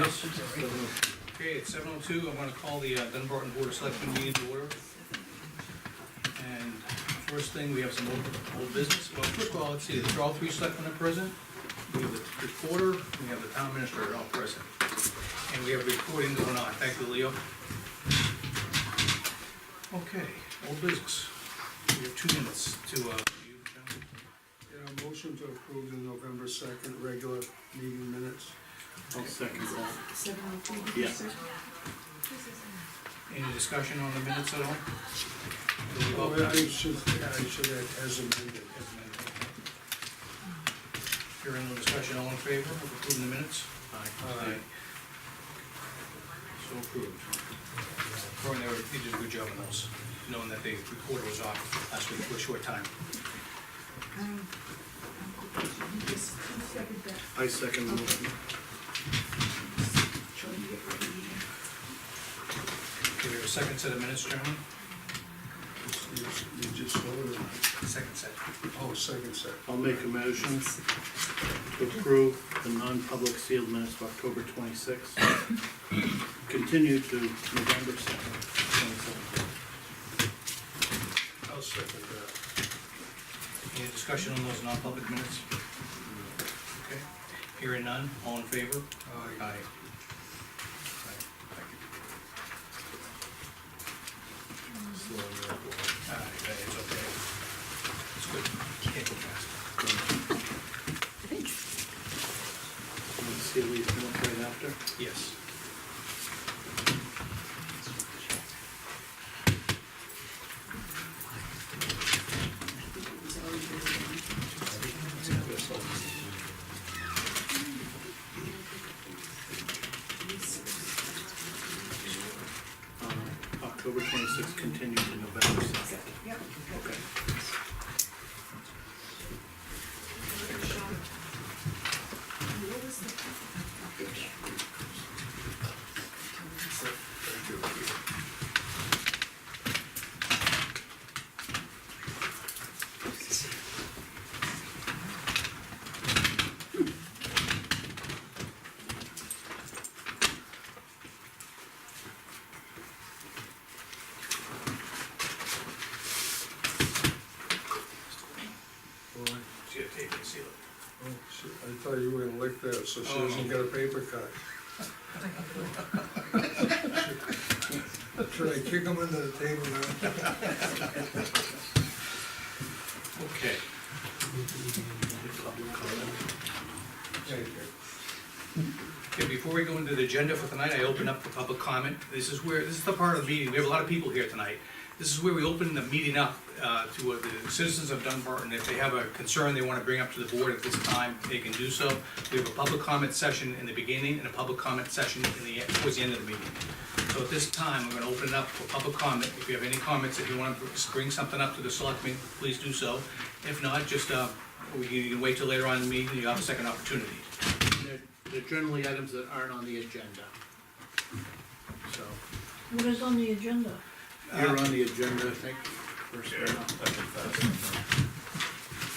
Chris? Okay, it's 7:02, I'm gonna call the Dunbarton Board of Selectmen meeting to order. And first thing, we have some old business. Well, first of all, let's see, all three selectmen are present. We have the recorder, we have the town administrator all present. And we have recording going on. Thank you, Leo. Okay, old business. We have 2 minutes to, you, gentlemen. Yeah, motion to approve the November 2nd regular meeting minutes. I'll second that. Yeah. Any discussion on the minutes at all? Oh, I should add as amended. Hearing no discussion, all in favor of approving the minutes? Aye. So approved. Corin, they did a good job on those, knowing that the recorder was off last week for a short time. I second the motion. Okay, we have a second set of minutes, gentlemen? You just voted on it. Second set. Oh, second set. I'll make a motion to approve the non-public sealed minutes of October 26th. Continue to November 2nd, 2017. I'll second that. Any discussion on those non-public minutes? Okay, hearing none, all in favor? Aye. Aye. Thank you. It's okay. It's good. Can't go fast. Want to seal these minutes right after? Yes. October 26th, continue to November 2nd. Yep. Okay. See the tape and seal it. Oh, shit, I thought you were gonna lick that, so she doesn't get a paper cut. Should I kick him into the table now? Okay. Public comment. Okay, before we go into the agenda for tonight, I open up for public comment. This is the part of the meeting, we have a lot of people here tonight. This is where we open the meeting up to the citizens of Dunbarton. If they have a concern they wanna bring up to the board at this time, they can do so. We have a public comment session in the beginning and a public comment session towards the end of the meeting. So at this time, we're gonna open it up for public comment. If you have any comments, if you wanna bring something up to the selectmen, please do so. If not, just, you can wait till later on in the meeting, you have a second opportunity. They're generally items that aren't on the agenda. So, What is on the agenda? you're on the agenda, I think, first.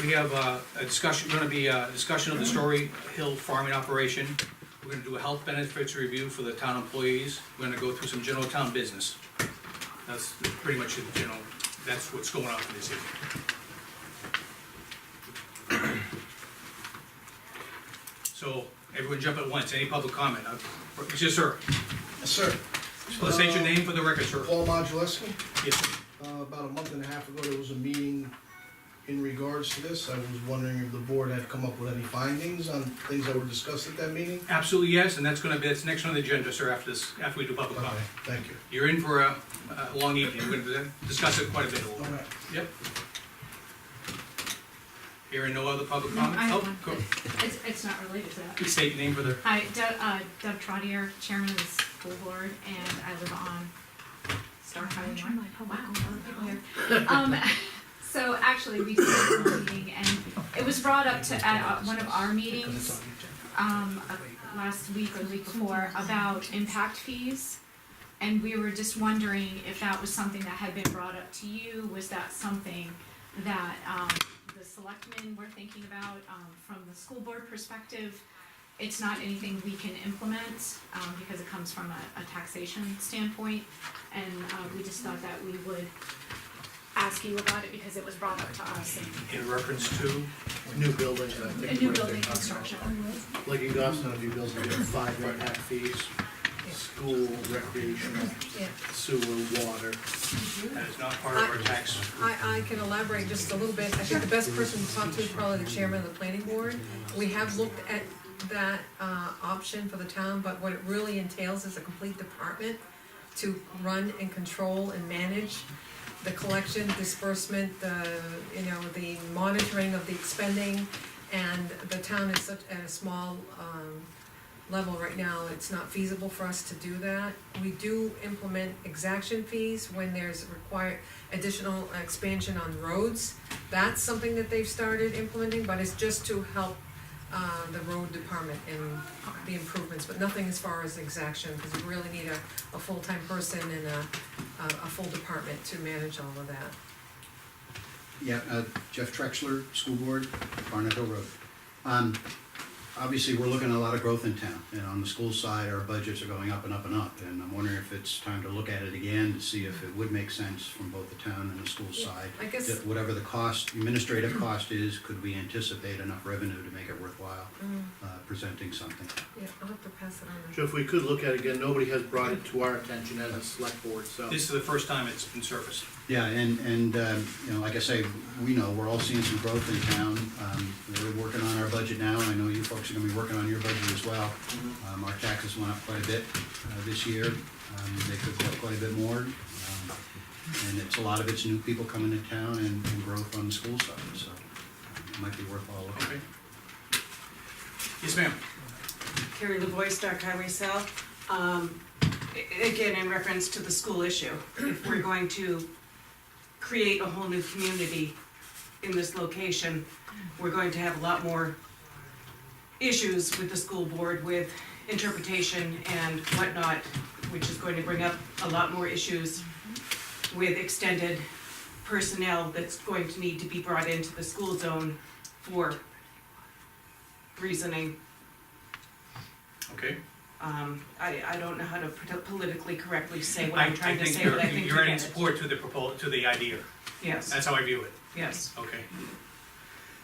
We have a discussion, gonna be a discussion of the Story Hill farming operation. We're gonna do a health benefits review for the town employees. We're gonna go through some general town business. That's pretty much the general, that's what's going on for this evening. So, everyone jump at once, any public comment? Yes, sir. Yes, sir. Let's state your name for the record, sir. Paul Modulescu. Yes, sir. About a month and a half ago, there was a meeting in regards to this. I was wondering if the board had come up with any findings on things that were discussed at that meeting? Absolutely, yes, and that's next on the agenda, sir, after we do public comment. Okay, thank you. You're in for a long evening, we're gonna discuss it quite a bit. All right. Yep. Hearing no other public No, comment? I have Oh, one. go. It's not related to that. Please state your name for the, Hi, Deb Trottier, chairman of the school board, and I live on Star Highway One. Wow, a lot of people here. So actually, we did a meeting, and it was brought up at one of our meetings, last week or the week before, about impact fees. And we were just wondering if that was something that had been brought up to you. Was that something that the selectmen were thinking about from the school board perspective? it's not anything we can implement, because it comes from a taxation standpoint. And, we just thought that we would ask you about it because it was brought up to us In reference to, New buildings, I think. in new building construction. Like in Goffstown, new buildings, we have 5 impact fees, school, recreational, Yeah, sewer, water. that is not part of our tax. I can elaborate just a little bit. I think the best person to talk to is probably the chairman of the planning board. We have looked at that, option for the town, but what it really entails is a complete department to run and control and manage the collection, disbursement, the monitoring of the expending. And the town is such, at a small, level right now, it's not feasible for us to do that. We do implement exaction fees when there's required additional expansion on roads. That's something that they've started implementing, but it's just to help, the road department and the improvements, but nothing as far as exaction, because you really need a full-time person and a full department to manage all of that. Yeah, Jeff Trexler, School Board, Barnett Hill Road. Obviously, we're looking at a lot of growth in town, and on the school side, our budgets are going up and up and up, and I'm wondering if it's time to look at it again to see if it would make sense from both the town and the school Yeah, side. I guess- That whatever the cost, administrative cost is, could we anticipate enough revenue to make it worthwhile presenting something? Yeah, I'll have to pass it on. So if we could look at it again, nobody has brought it to our attention as a select board, so. This is the first time it's been surfaced. Yeah, and you know, like I say, we know, we're all seeing some growth in town. We're working on our budget now. I know you folks are gonna be working on your budget as well. Our taxes went up quite a bit this year. They could go up quite a bit more. And it's, a lot of it's new people coming to town and growth on the school side, so it might be worthwhile looking at. Okay. Yes, ma'am. Carrie LaVoie, Stark Highway South. Again, in reference to the school issue, if we're going to create a whole new community in this location, we're going to have a lot more issues with the school board with interpretation and whatnot, which is going to bring up a lot more issues with extended personnel that's going to need to be brought into the school zone for reasoning. Okay. I don't know how to politically correctly say what I I'm trying to think say, but I think you're you adding get it. support to the to the idea. Yes, That's how I view it. yes. Okay.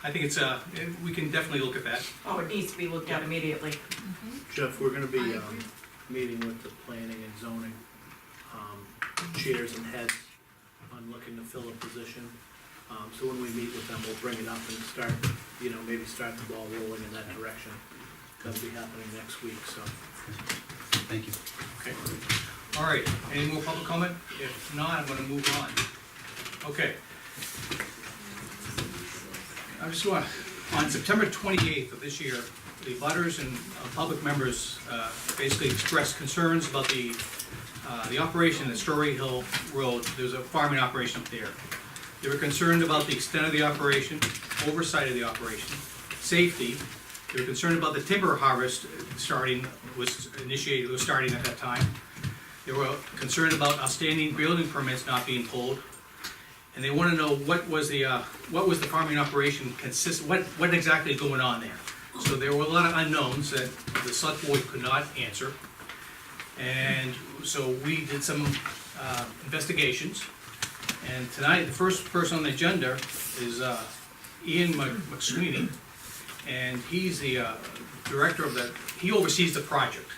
I think it's, we can definitely look at that. Oh, it needs to be looked at immediately. Jeff, we're gonna be, I agree. meeting with the planning and zoning, chairs and heads on looking to fill a position. So when we meet with them, we'll bring it up and start, maybe start the ball rolling in that direction. That'll be happening next week, so. Thank you. Okay. All right, any more public comment? If not, I'm gonna move on. Okay. I just want, on September 28th of this year, the butters and public members basically expressed concerns about the operation at Story Hill Road. There's a farming operation up there. They were concerned about the extent of the operation, oversight of the operation, safety. They were concerned about the timber harvest starting at that time. They were concerned about outstanding building permits not being pulled. And they wanna know what was the farming operation what exactly is going on there. So there were a lot of unknowns that the select board could not answer. And so we did some investigations. And tonight, the first person on the agenda is Ian McSweeney. And he's the director of he oversees the project.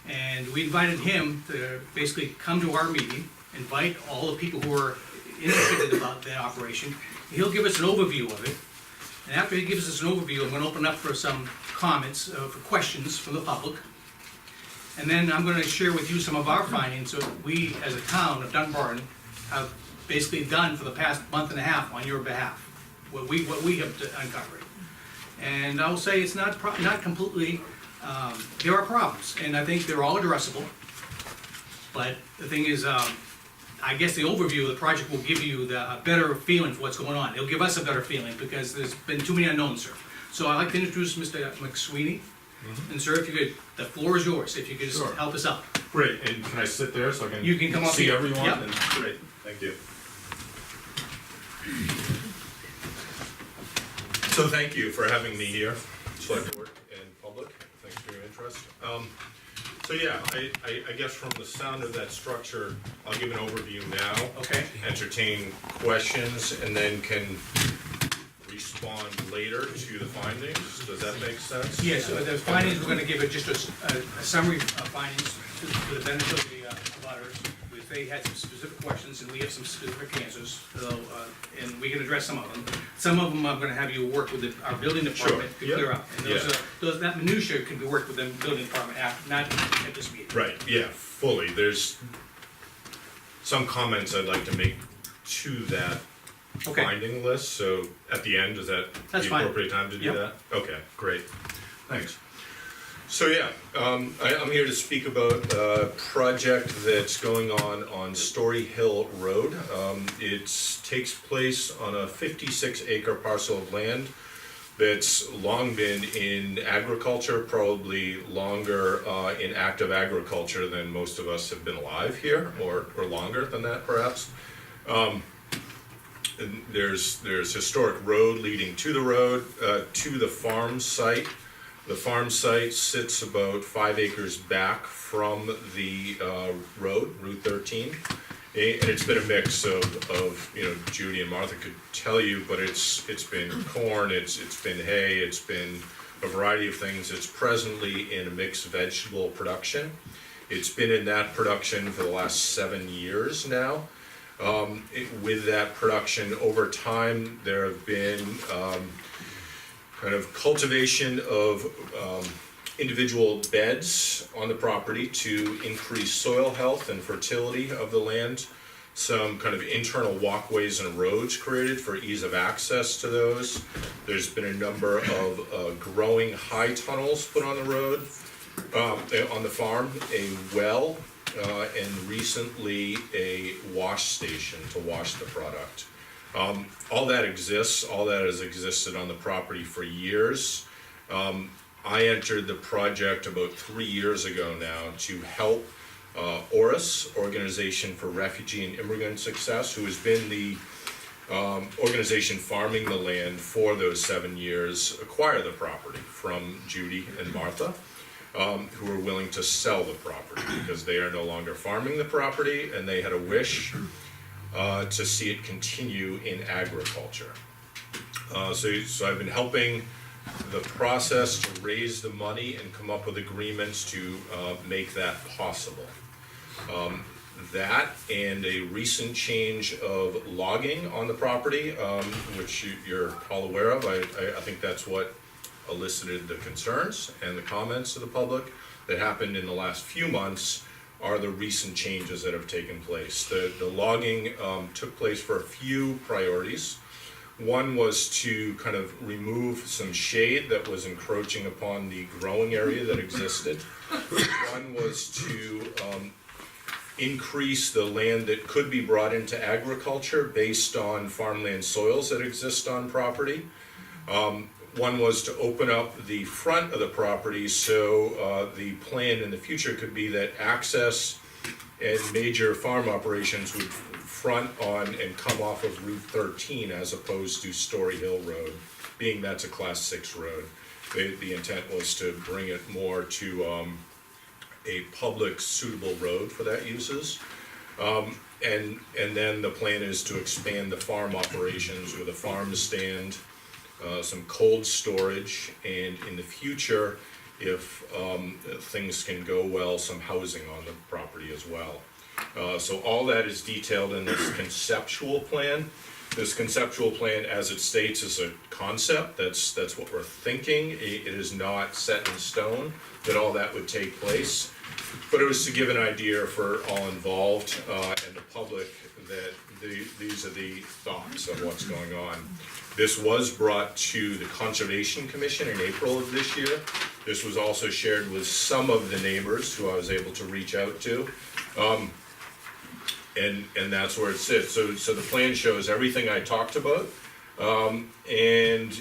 And we invited him to basically come to our meeting, invite all the people who are interested about that operation. He'll give us an overview of it. And after he gives us an overview, I'm gonna open up for some comments, for questions from the public. And then I'm gonna share with you some of our findings that we, as a town of Dunbarton, have basically done for the past month and a half on your behalf. What we have uncovered. And I'll say it's not completely, there are problems, and I think they're all addressable. But the thing is, I guess the overview of the project will give you a better feeling for what's going on. It'll give us a better feeling, because there's been too many unknowns, sir. So I'd like to introduce Mr. McSweeney. And sir, if you could, the floor is yours, if you could just Sure. help us out. Great, and can I sit there so I can? You can come up see here. everyone? Yep. And- Great, thank you. So thank you for having me here, select board and public. So yeah, I guess from the sound of that structure, I'll give an overview now. Okay. Entertain questions and then can respond later to the findings. Does that make sense? Yes, the findings, we're gonna give it just a summary of findings to the benefit of the abutters. If they had some specific questions and we have some specific answers, so, and we can address some of them. Some of them I'm gonna have you work with our building department to Sure, clear yeah, up. And that minutia can be worked with the building department not at this meeting. Right, yeah, fully. There's some comments I'd like to make to that Okay. finding list, so at the end, is that the That's fine. appropriate time to do Yep. that? Okay, great, thanks. So yeah, I'm here to speak about a project that's going on Story Hill Road. It takes place on a 56-acre parcel of land that's long been in agriculture, probably longer in active agriculture than most of us have been alive here, or longer than that perhaps. And there's historic road leading to the road, to the farm site. The farm site sits about 5 acres back from the road, Route 13. And it's been a mix of Judy and Martha could tell you, but it's been corn, it's been hay, it's been a variety of things. It's presently in a mixed vegetable production. It's been in that production for the last 7 years now. With that production, over time, there have been kind of cultivation of individual beds on the property to increase soil health and fertility of the land. Some kind of internal walkways and roads created for ease of access to those. There's been a number of growing high tunnels put on the road, on the farm, a well, and recently a wash station to wash the product. All that exists, all that has existed on the property for years. I entered the project about 3 years ago now to help ORIS, Organization for Refugee and Immigrant Success, who has been the organization farming the land for those 7 years, acquire the property from Judy and Martha, who are willing to sell the property because they are no longer farming the property and they had a wish to see it continue in agriculture. So I've been helping the process to raise the money and come up with agreements to make that possible. That and a recent change of logging on the property, which you're all aware of. I think that's what elicited the concerns and the comments of the public that happened in the last few months are the recent changes that have taken place. The logging took place for a few priorities. One was to kind of remove some shade that was encroaching upon the growing area that existed. One was to increase the land that could be brought into agriculture based on farmland soils that exist on property. One was to open up the front of the property so the plan in the future could be that access and major farm operations would front on and come off of Route 13 as opposed to Story Hill Road, being that's a Class 6 road. The intent was to bring it more to a public suitable road for that uses. And then the plan is to expand the farm operations with a farm stand, some cold storage, and in the future, if things can go well, some housing on the property as well. So all that is detailed in this conceptual plan. This conceptual plan, as it states, is a concept. That's what we're thinking. It is not set in stone that all that would take place. But it was to give an idea for all involved and the public that these are the thoughts of what's going on. This was brought to the Conservation Commission in April of this year. This was also shared with some of the neighbors who I was able to reach out to. And that's where it sits. So the plan shows everything I talked about, and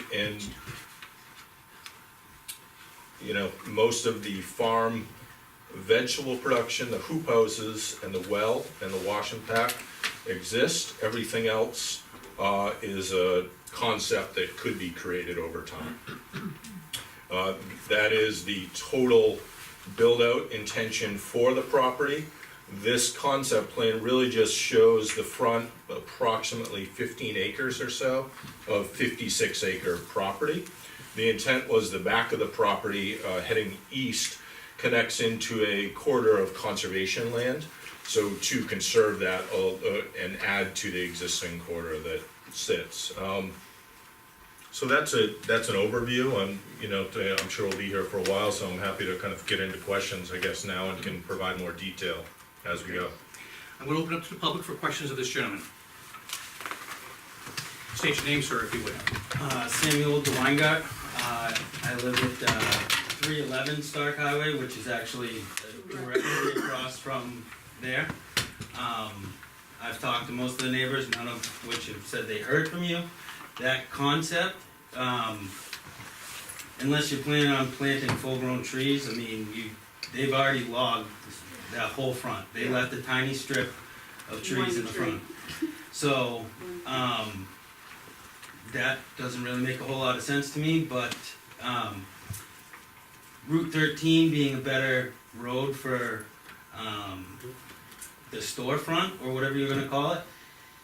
you know, most of the farm vegetable production, the hoop houses and the well and the wash and pack exist. Everything else is a concept that could be created over time. That is the total build-out intention for the property. This concept plan really just shows the front approximately 15 acres or so of 56-acre property. The intent was the back of the property heading east connects into a corridor of conservation land, so to conserve that and add to the existing corridor that sits. So that's an overview. I'm sure we'll be here for a while, so I'm happy to kind of get into questions, I guess, now, and can provide more detail as we go. I'm gonna open up to the public for questions of this gentleman. State your name, sir, if you would. Samuel DeWeingart. I live at 311 Stark Highway, which is actually directly across from there. I've talked to most of the neighbors, none of which have said they heard from you. That concept, unless you're planning on planting full-grown trees, I mean, they've already logged that whole front. They left a tiny strip of trees in the front. So, that doesn't really make a whole lot of sense to me, but, Route 13 being a better road for, the storefront, or whatever you're gonna call it,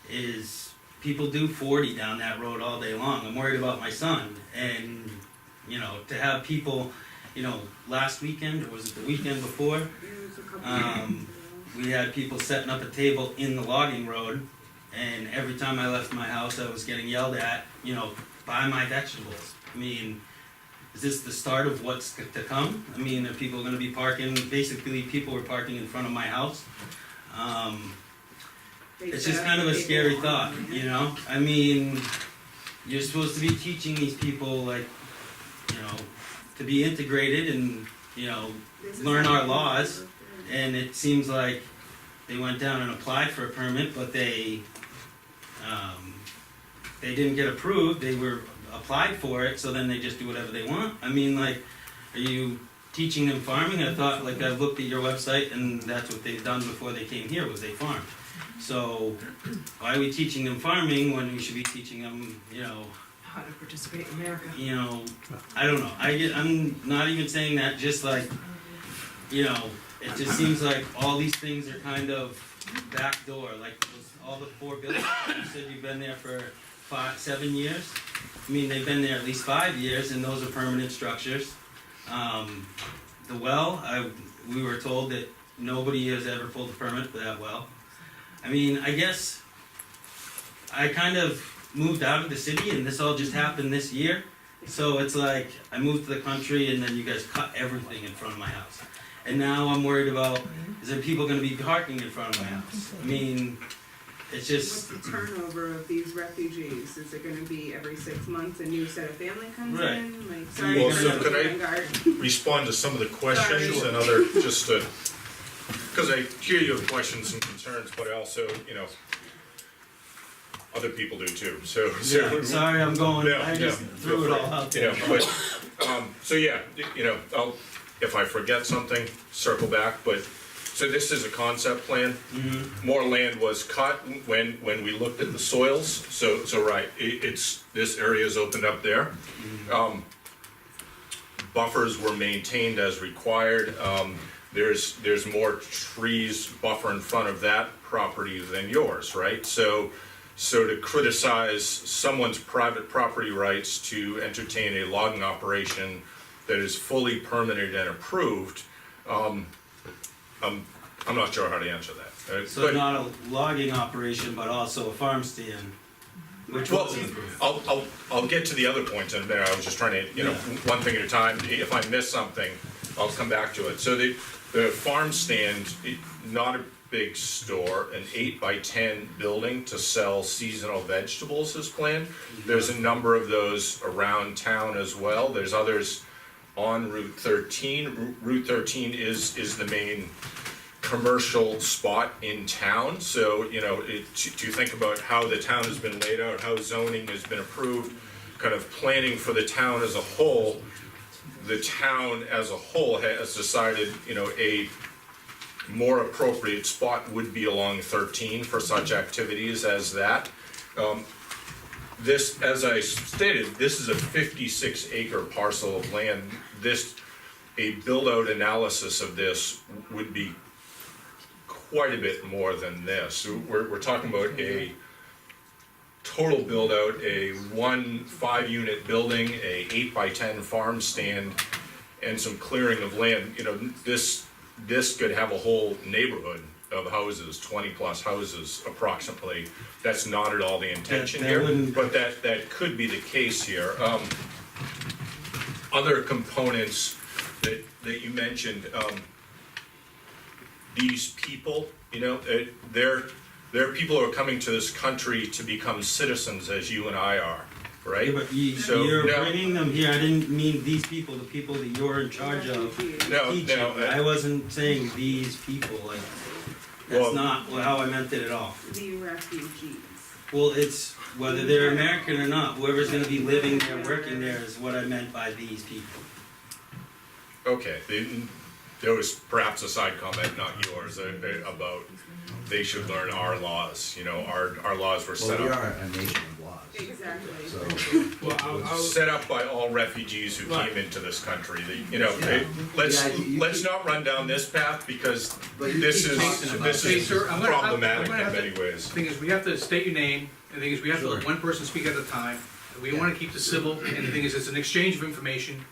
is, people do 40 down that road all day long. I'm worried about my son, and, to have people, last weekend, or was it the weekend before? We had people setting up a table in the logging road, and every time I left my house, I was getting yelled at, buy my vegetables. I mean, is this the start of what's to come? I mean, are people gonna be parking, basically, people were parking in front of my house. It's just kind of a scary thought, I mean, you're supposed to be teaching these people, like, to be integrated and, learn our laws. And it seems like they went down and applied for a permit, but they didn't get approved. They were applied for it, so then they just do whatever they want. I mean, like, are you teaching them farming? I thought, like, I've looked at your website, and that's what they've done before they came here, was they farmed. So, why are we teaching them farming when we should be teaching them, How to participate in America. I don't know. I'm not even saying that, just like, it just seems like all these things are kind of backdoor, like all the 4 buildings. You said you've been there for 7 years. I mean, they've been there at least 5 years, and those are permanent structures. The well, we were told that nobody has ever pulled a permit for that well. I mean, I guess I kind of moved out of the city, and this all just happened this year. So it's like, I moved to the country, and then you guys cut everything in front of my house. And now I'm worried about, is there people gonna be parking in front of my house? I mean, it's just. What's the turnover of these refugees? Is it gonna be every 6 months a new set of family comes Right. in? Like, sorry, Well, Mr. so could I- Vanguard. Respond to some of the questions Sorry. and other, just to, because I hear you have questions and concerns, but I also, other people do too, so. Yeah, sorry, I'm going, Yeah, I just yeah, threw it feel all out free. there. So yeah, if I forget something, circle back, but, so this is a concept plan. Mhm. More land was cut when we looked at the soils, so right, this area is opened up there. Buffers were maintained as required. There's more trees buffer in front of that property than yours, right? So to criticize someone's private property rights to entertain a logging operation that is fully permitted and approved, I'm not sure how to answer that. So But- not a logging operation, but also a farm stand, which Well, wasn't approved. I'll get to the other points in there, I was just trying to, Yeah. one thing at a time, if I miss something, I'll come back to it. So the farm stand, not a big store, an 8x10 building to sell seasonal vegetables is planned. There's a number of those around town as well, there's others on Route 13. Route 13 is the main commercial spot in town, so, to think about how the town has been laid out, how zoning has been approved, kind of planning for the town as a whole, the town as a whole has decided, a more appropriate spot would be along 13 for such activities as that. This, as I stated, this is a 56-acre parcel of land. This a build-out analysis of this would be quite a bit more than this. We're talking about a total build-out, a 5-unit building, a 8x10 farm stand, and some clearing of land. You know, this could have a whole neighborhood of houses, 20+ houses approximately. That's not at all the intention That here, wouldn't- but that could be the case here. Other components that you mentioned, these people, you know, they're people who are coming to this country to become citizens as you and I are, right? Yeah, but So, you're now- bringing them here, I didn't mean these people, the people that you're in charge of No, teaching. no, I wasn't saying these people, like, that's Well- not how I meant it at all. The refugees. Well, it's whether they're American or not, whoever's gonna be living there, working there is what I meant by these people. Okay, there was perhaps a side comment, not yours, about they should learn our laws. You know, our laws were Well, set we up, are a nation of laws, Exactly. so. Well, set up by all refugees who came into this country. You know, Yeah. let's Yeah, you- let's not run down this path because But you this keep is talking about this Hey, is sir, I'm gonna problematic have in many ways. The thing is, we have to state your name, and the thing is, we have to let Sure. one person speak at a time. We wanna keep this civil, and the thing is, it's an exchange of information.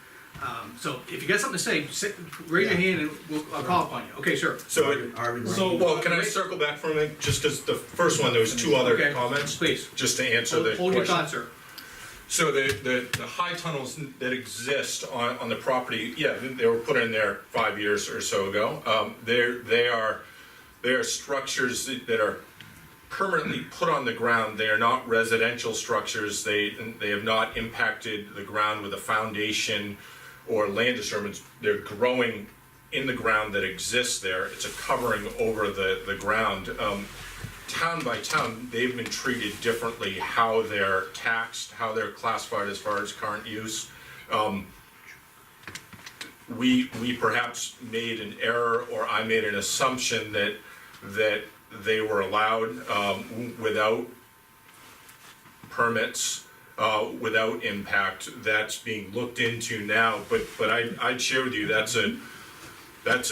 So if you got something to say, raise your hand and I'll call upon you. Okay, sir. So, Arvin, can I circle back for a minute? Just because the first one, there was two other Okay. comments, Please. just to answer the Hold your question. thought, sir. So the high tunnels that exist on the property, yeah, they were put in there 5 years or so ago. They are structures that are permanently put on the ground. They are not residential structures. They have not impacted the ground with a foundation or land disturbance. They're growing in the ground that exists there. It's a covering over the ground. Town by town, they've been treated differently, how they're taxed, how they're classified as far as current use. We perhaps made an error, or I made an assumption that they were allowed without permits, without impact. That's being looked into now, but I'd share with you, that's a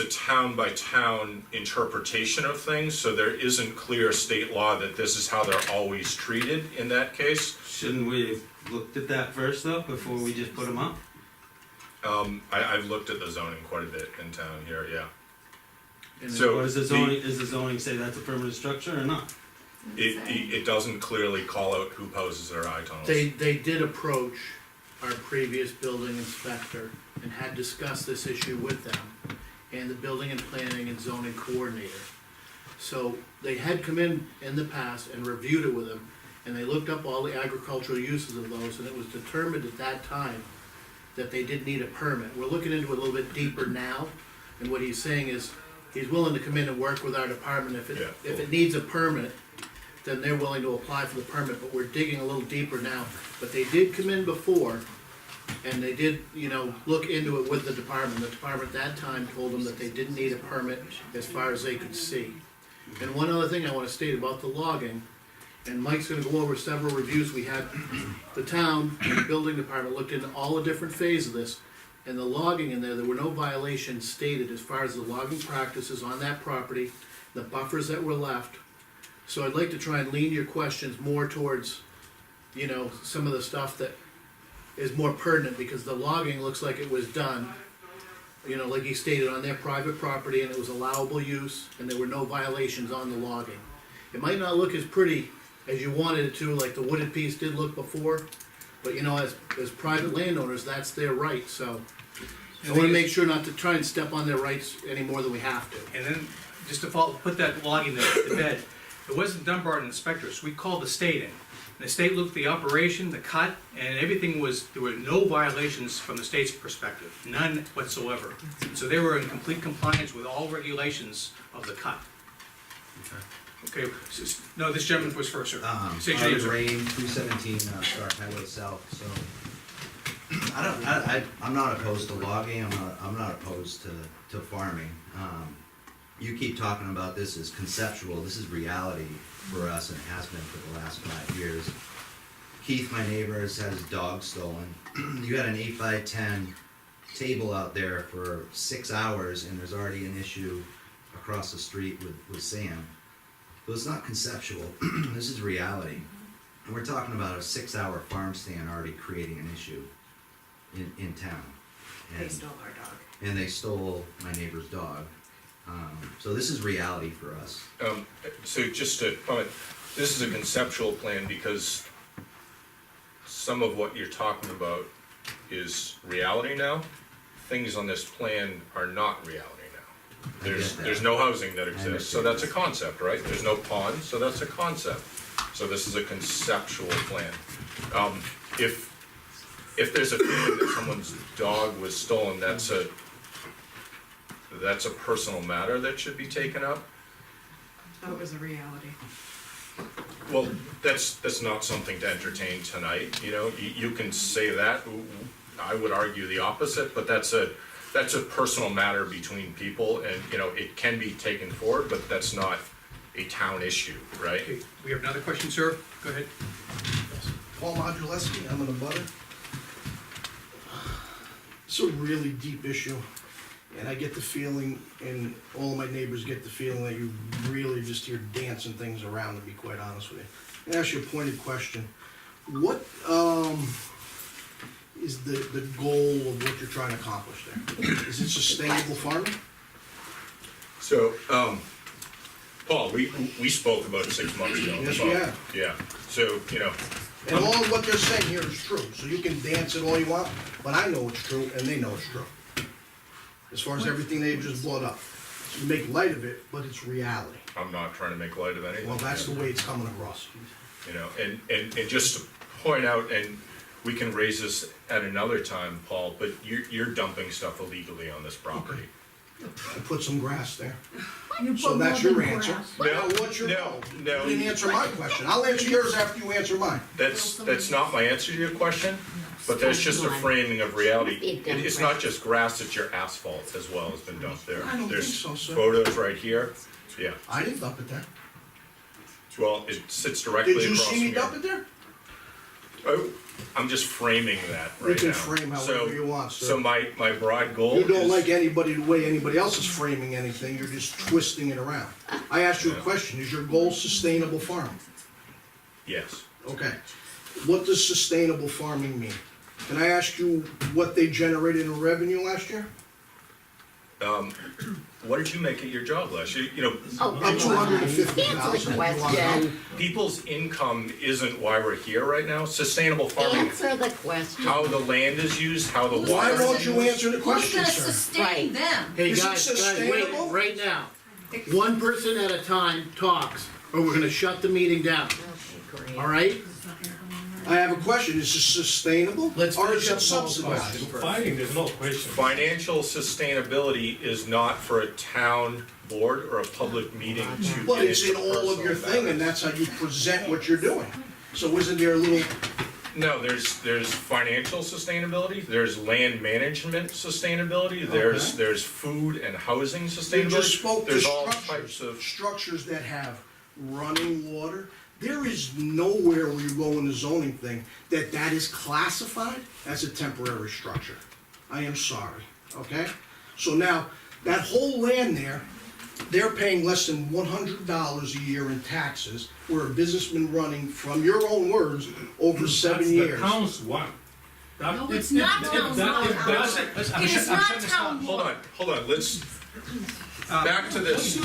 town by town interpretation of things, so there isn't clear state law that this is how they're always treated in that case. Shouldn't we have looked at that first though, before we just put them up? I've looked at the zoning quite a bit in town here, yeah. And So what is the zoning, does the zoning say that's a permanent structure or not? It doesn't clearly call out hoop houses or eye tunnels. They did approach our previous building inspector and had discussed this issue with them, and the building and planning and zoning coordinator. So they had come in the past and reviewed it with them, and they looked up all the agricultural uses of those, and it was determined at that time that they did need a permit. We're looking into it a little bit deeper now, and what he's saying is, he's willing to come in and work with our department. If it needs a permit, then they're willing to apply for the permit, but we're digging a little deeper now. But they did come in before, and they did, look into it with the department. The department at that time told them that they didn't need a permit as far as they could see. And one other thing I wanna state about the logging, and Mike's gonna go over several reviews we had. The town and the building department looked into all the different phases of this, and the logging in there were no violations stated as far as the logging practices on that property, the buffers that were left. So I'd like to try and lean your questions more towards, some of the stuff that is more pertinent, because the logging looks like it was done, like he stated, on their private property, and it was allowable use, and there were no violations on the logging. It might not look as pretty as you wanted it to, like the wooded piece did look before, but as private landowners, that's their right, so I wanna make sure not to try and step on their rights any more than we have to. And then, just to put that logging to bed, it wasn't Dunbarton inspectors, we called the state in. And the state looked at the operation, the cut, and everything there were no violations from the state's perspective, none whatsoever. So they were in complete compliance with all regulations of the cut. Okay, no, this gentleman was first, sir. Say your name, sir. Rain, 217, Stark Highway South, so. I'm not opposed to logging, I'm not opposed to farming. You keep talking about this as conceptual, this is reality for us, and it has been for the last 5 years. Keith, my neighbor, has had his dog stolen. You got an 8x10 table out there for 6 hours and there's already an issue across the street with Sam. So it's not conceptual, this is reality. And we're talking about a 6-hour farm stand already creating an issue in town. They And- stole our dog. and they stole my neighbor's dog. So this is reality for us. So just to comment, this is a conceptual plan because some of what you're talking about is reality now. Things on this plan are not reality now. I get that. There's no housing that exists, so understand that's a concept, right? There's no pond, so that's a concept. So this is a conceptual plan. If there's a feeling that someone's dog was stolen, that's a personal matter that should be taken up. That was a reality. Well, that's not something to entertain tonight, you know, you can say that, I would argue the opposite, but that's a personal matter between people, and, you know, it can be taken forward, but that's not a town issue, right? Okay, we have another question, sir, go ahead. Paul Modulewski, I'm in a butter. It's a really deep issue, and I get the feeling, and all my neighbors get the feeling that you really just here dancing things around, to be quite honest with you. I'm gonna ask you a pointed question. What, is the goal of what you're trying to accomplish there? Is it sustainable farming? So, Paul, we spoke about it 6 months ago. Yes, we have. Yeah, so, you know, And all of what they're saying here is true, so you can dance it all you want, but I know it's true, and they know it's true. As far as everything they just brought up. You make light of it, but it's reality. I'm not trying to make light of anything. Well, that's the way it's coming across. You know, and just to point out, and we can raise this at another time, Paul, but you're dumping stuff illegally on this property. I put some grass there. You So put that's more your than answer. grass. Now, what's your No, goal? no. You didn't answer my question. I'll answer yours after you answer mine. That's not my answer to your question, but that's just a framing of reality. It's not just grass, it's your asphalt as well has been dumped there. I don't think There's so, sir. photos right here, yeah. I didn't dump it there. Well, it sits directly Did you across see from me here. dump it there? Oh, I'm just framing that You right now. can frame however So- you want, So sir. my broad goal You don't is- like anybody, the way anybody else is framing anything, you're just twisting it around. I asked you a question, is your goal sustainable farming? Yes. Okay. What does sustainable farming mean? Can I ask you what they generated in revenue last year? What did you make at your job last year? You know, About $250,000. people's income isn't why we're here right now. Sustainable farming, the question. how the land is used, how the Why water won't is you used. answer the question, sir? sustain them? Hey, Is it guys, wait, sustainable? right now. One person at a time talks, or we're gonna shut the meeting down, all right? I have a question, is it sustainable? Let's Or finish is it up Paul's subsidized? question. there's no question. Financial sustainability is not for a town board or a public meeting to Well, get it's in into all of your personal thing, and matters. that's how you present what you're doing. So isn't there a little, No, there's financial sustainability, there's land management sustainability, there's food and housing you just sustainability. spoke to There's all types structures, of, structures that have running water. There is nowhere where you go in the zoning thing that is classified as a temporary structure. I am sorry, okay? So now, that whole land there, they're paying less than $100 a year in taxes, where a businessman running, from your own words, over 7 years. one. No, it's not town water. It is not town water. hold on, let's, back to this,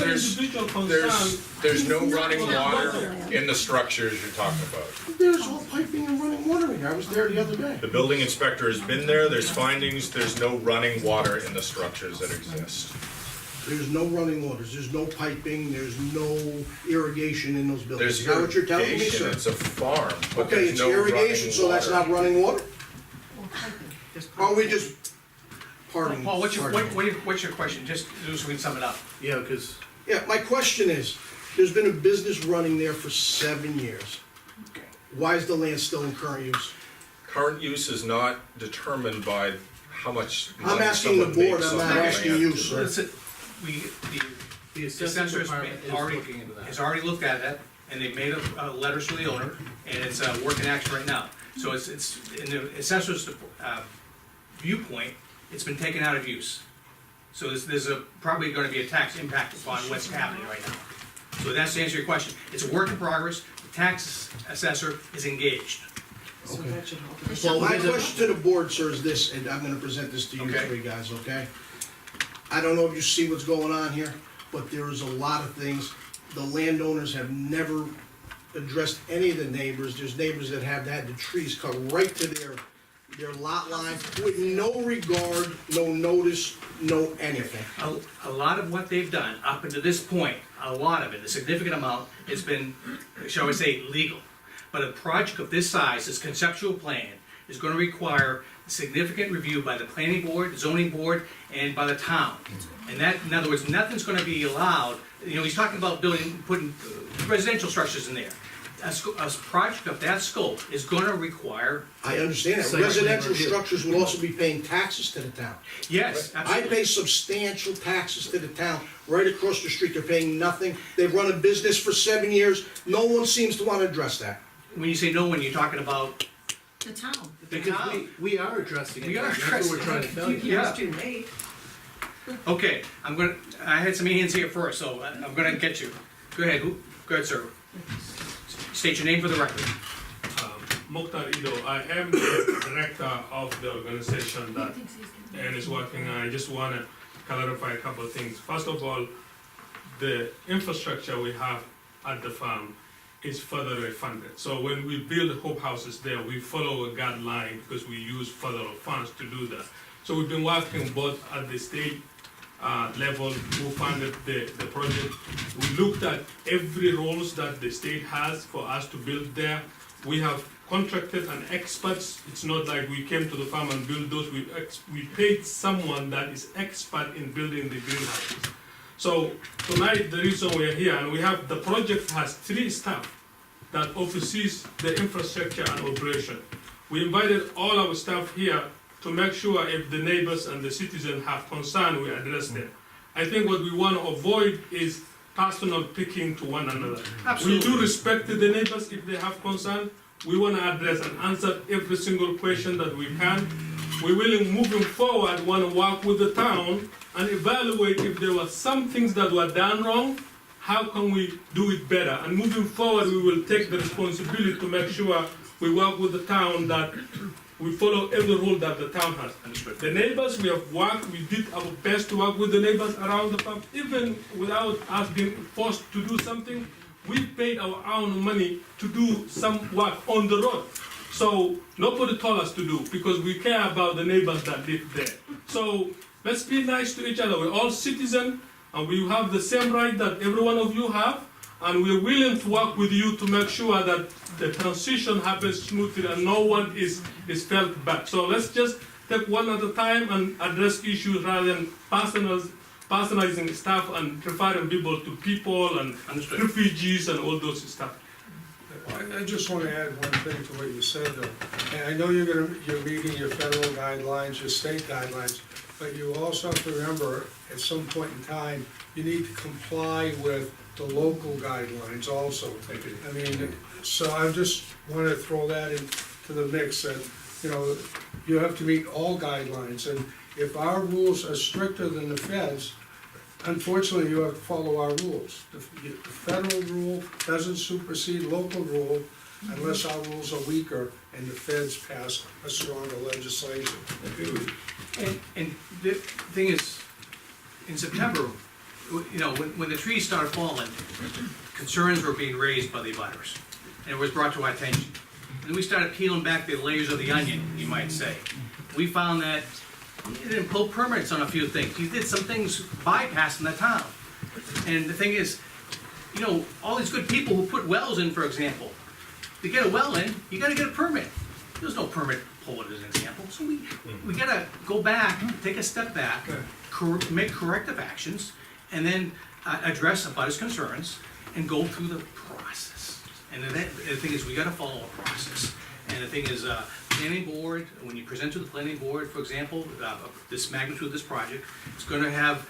there's no running water in the structures you're talking about. There's all piping and running water in here, I was there the other day. The building inspector has been there, there's findings, there's no running water in the structures that exist. There's no running waters, there's no piping, there's no irrigation in those buildings. There's Is that what you're telling me, irrigation, sir? it's a farm, but Okay, there's it's no running irrigation, so that's water. not running water? Or we just, pardon, Paul, what's your pardon. question, just so we can sum it up? Yeah, because Yeah, my question is, there's been a business running there for 7 years. Why is the land still in current use? Current use is not determined by how much I'm money asking the someone board, makes I'm on not the asking land. you, sir. Listen, The assessor assessment has department is already, looking into that. has already looked at it, and they made letters to the owner, and it's work in action right now. So it's in the assessor's viewpoint, it's been taken out of use. So there's probably gonna be a tax impact upon what's happening right now. So that's to answer your question, it's a work in progress, the tax assessor is engaged. So that should help. Well, my question to the board, sir, is this, and I'm gonna present this to you Okay. three guys, okay? I don't know if you see what's going on here, but there is a lot of things, the landowners have never addressed any of the neighbors, there's neighbors that have had the trees cut right to their lot line with no regard, no notice, no anything. A lot of what they've done up until this point, a lot of it, a significant amount, has been, shall we say, legal. But a project of this size, this conceptual plan, is gonna require significant review by the planning board, zoning board, and by the town. And that, in other words, nothing's gonna be allowed, you know, he's talking about putting residential structures in there. A project of that scope is gonna require, I understand that, Site plan residential review. structures will also be paying taxes to the town. yes, I absolutely. pay substantial taxes to the town, right across the street, they're paying nothing, they've run a business for 7 years, no one seems to wanna address that. When you say no one, you're talking about The town. the Because town. we are addressing it, We are that's what we're trying to tell you. Yeah. It's too late. Okay, I had some hands here first, so I'm gonna get you. Go ahead, go ahead, sir. State your name for the record. Mukhtar Ido, I am the director of the organization that and is working. I just want to clarify a couple of things. First of all, the infrastructure we have at the farm is federally funded. So when we build hope houses there, we follow a guideline because we use federal funds to do that. So we've been working both at the state level, who funded the project. We looked at every rules that the state has for us to build there. We have contracted an experts. It's not like we came to the farm and built those. We paid someone that is expert in building the greenhouses. So tonight, the reason we're here, and we have, the project has 3 staff that oversees the infrastructure and operation. We invited all our staff here to make sure if the neighbors and the citizens have concern, we address them. I think what we want to avoid is personal picking to one another. Absolutely. We do respect the neighbors if they have concern. We want to address and answer every single question that we can. We're willing, moving forward, want to work with the town and evaluate if there were some things that were done wrong, how can we do it better? And moving forward, we will take the responsibility to make sure we work with the town that we follow every rule that the town has. The neighbors, we have worked, we did our best to work with the neighbors around the farm, even without us being forced to do something. We paid our own money to do some work on the road. So nobody told us to do, because we care about the neighbors that live there. So let's be nice to each other. We're all citizens, and we have the same right that every one of you have. And we're willing to work with you to make sure that the transition happens smoothly and no one is felt bad. So let's just take one at a time and address issues rather than personalizing stuff and referring people to people and refugees and all those stuff. I just wanna add one thing to what you said though. And I know you're meeting your federal guidelines, your state guidelines, but you also have to remember, at some point in time, you need to comply with the local guidelines also. I mean, so I just wanna throw that into the mix, that, you know, you have to meet all guidelines, and if our rules are stricter than the feds, unfortunately, you have to follow our rules. The federal rule doesn't supersede local rule unless our rules are weaker and the feds pass a stronger legislation. And the thing is, in September, you know, when the trees started falling, concerns were being raised by the abutters, and it was brought to our attention. And then we started peeling back the layers of the onion, you might say. We found that you didn't pull permits on a few things, you did some things bypassing the town. And the thing is, you know, all these good people who put wells in, for example, to get a well in, you gotta get a permit. There's no permit pulled as an example, so we gotta go back, take a step back, make corrective actions, and then address abutters' concerns, and go through the process. And the thing is, we gotta follow a process. And the thing is, planning board, when you present to the planning board, for example, this magnitude of this project, it's gonna have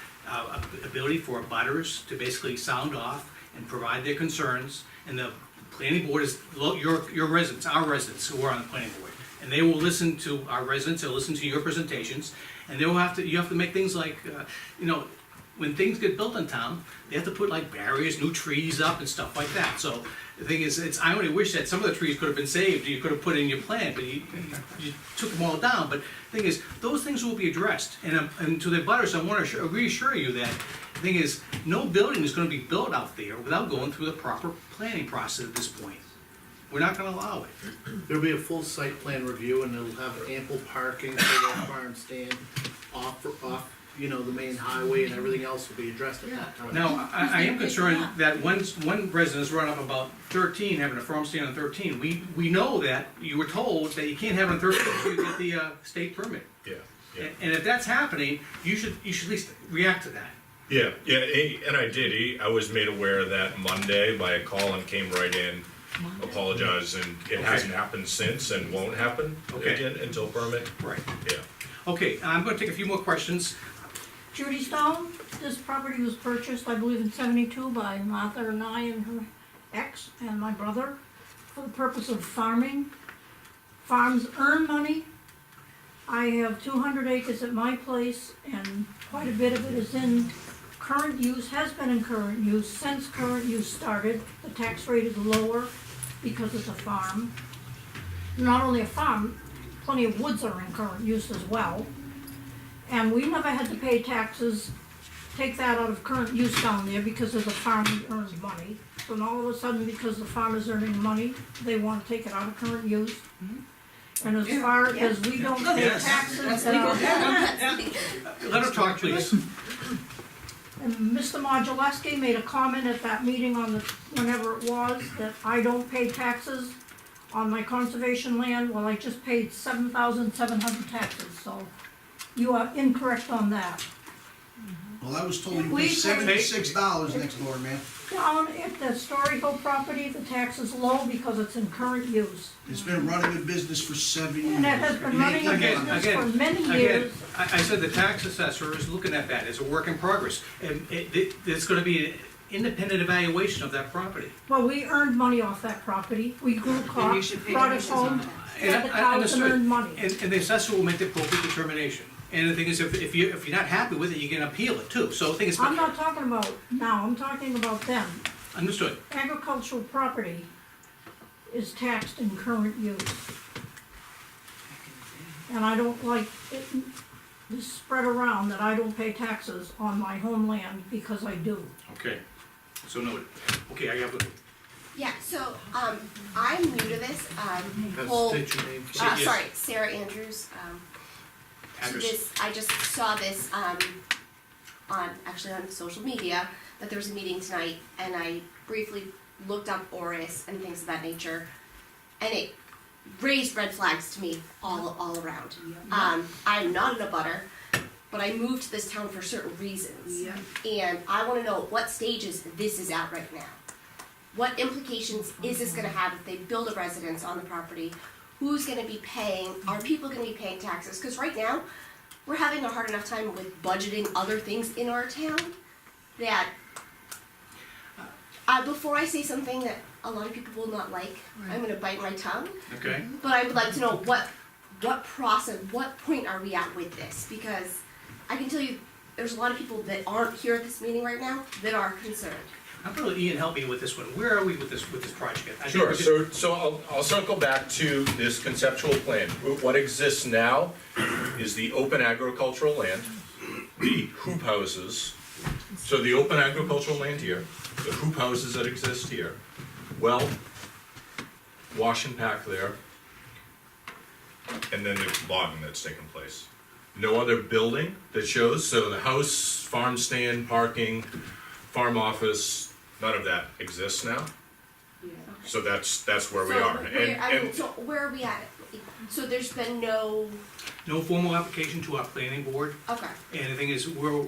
ability for abutters to basically sound off and provide their concerns. And the planning board is your residents, our residents who are on the planning board. and they will listen to our residents, they'll listen to your presentations, and you have to make things like, you know, when things get built in town, they have to put like barriers, new trees up and stuff like that, so the thing is, I only wish that some of the trees could have been saved, you could have put in your plan, but you took them all down, but the thing is, those things will be addressed, and to the butters, I wanna reassure you that, the thing is, no building is gonna be built out there without going through the proper planning process at this point. We're not gonna allow it. There'll be a full site plan review and it'll have ample parking for the farm stand off, you know, the main highway, and everything else will be addressed at that time. Now, I am concerned that one resident's run up about 13, having a farm stand on 13. We know that you were told that you can't have it on 13 until you get the state permit. Yeah, yeah. And if that's happening, you should at least react to that. Yeah, and I did. I was made aware of that Monday by a call and came right in, apologized, and it hasn't happened since and won't happen again until permit. Right. Yeah. Okay, I'm gonna take a few more questions. Judy Stone, this property was purchased, I believe, in '72 by Martha and I and her ex and my brother for the purpose of farming. Farms earn money. I have 200 acres at my place, and quite a bit of it is in current use, has been in current use since current use started. The tax rate is lower because it's a farm. Not only a farm, plenty of woods are in current use as well. And we never had to pay taxes, take that out of current use down there because there's a farm that earns money. So now all of a sudden, because the farm is earning money, they want to take it out of current use. And as far as we don't pay Yes. taxes, Let her talk, please. and Mr. Modulewski made a comment at that meeting on the, whenever it was, that I don't pay taxes on my conservation land. Well, I just paid 7,700 taxes, so you are incorrect on that. Well, I was told you We pay pay- $76 next door, man. Down at the Story Hill property, the tax is low because it's in current use. It's been running a business for 7 years. And it has been running a Again, business for many Again, years. I said the tax assessor is looking at that, it's a work in progress, and it's gonna be an independent evaluation of that property. Well, we earned money off that property. We grew crops, should pay brought it taxes home, on it. fed the I cows and understood. earned money. And the assessor will make the appropriate determination. And the thing is, if you're not happy with it, you can appeal it too, so the thing is. I'm not talking about now, I'm talking about them. Understood. Agricultural property is taxed in current use. And I don't like it this spread around that I don't pay taxes on my homeland because I do. Okay, so noted. Okay, I have a, Yeah, so, I'm new to this, Have whole, state your name. Yes. sorry, Sarah Andrews, so address. this, I just saw this, actually on social media, that there was a meeting tonight, and I briefly looked up Oris and things of that nature, and it raised red flags to me all around. I'm not in a butter, but I moved to this town for certain reasons. And I wanna know what stages this is at right now. What implications is this gonna have if they build a residence on the property? Who's gonna be paying, are people gonna be paying taxes? Cause right now, we're having a hard enough time with budgeting other things in our town that, before I say something that a lot of people will not like, I'm gonna bite my tongue. Okay, But I would like to know what process, what point are we at with this? Because I can tell you, there's a lot of people that aren't here at this meeting right now that are concerned. I'm gonna let Ian help me with this one. Where are we with this project? I think Sure, we just- so I'll circle back to this conceptual plan. What exists now is the open agricultural land, the hoop houses. So the open agricultural land here, the hoop houses that exist here, well, wash and pack there, and then the logging that's taken place. No other building that shows, so the house, farm stand, parking, farm office, none of that exists now. So that's where we are. So where are we at? So there's been no, No formal application to our planning board, okay, and the thing is, we're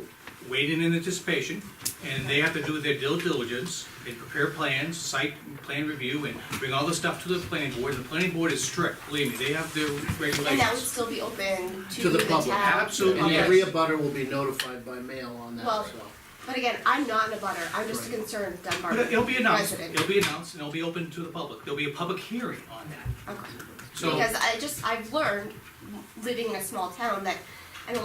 waiting in anticipation, and they have to do their due diligence, they prepare plans, site plan review, and bring all the stuff to the planning board, and the planning board is strict, believe me, they have their and that would regulations. still be open To to the the public. town? Absolutely, And yes. every abutter will be notified by mail on that, Well, so. But again, I'm not in a butter, I'm just a concerned But Dunbarton it'll be announced, resident. it'll be announced, and it'll be open to the public, there'll be a public hearing on that. Okay. So, Because I've learned, living in a small town, that, and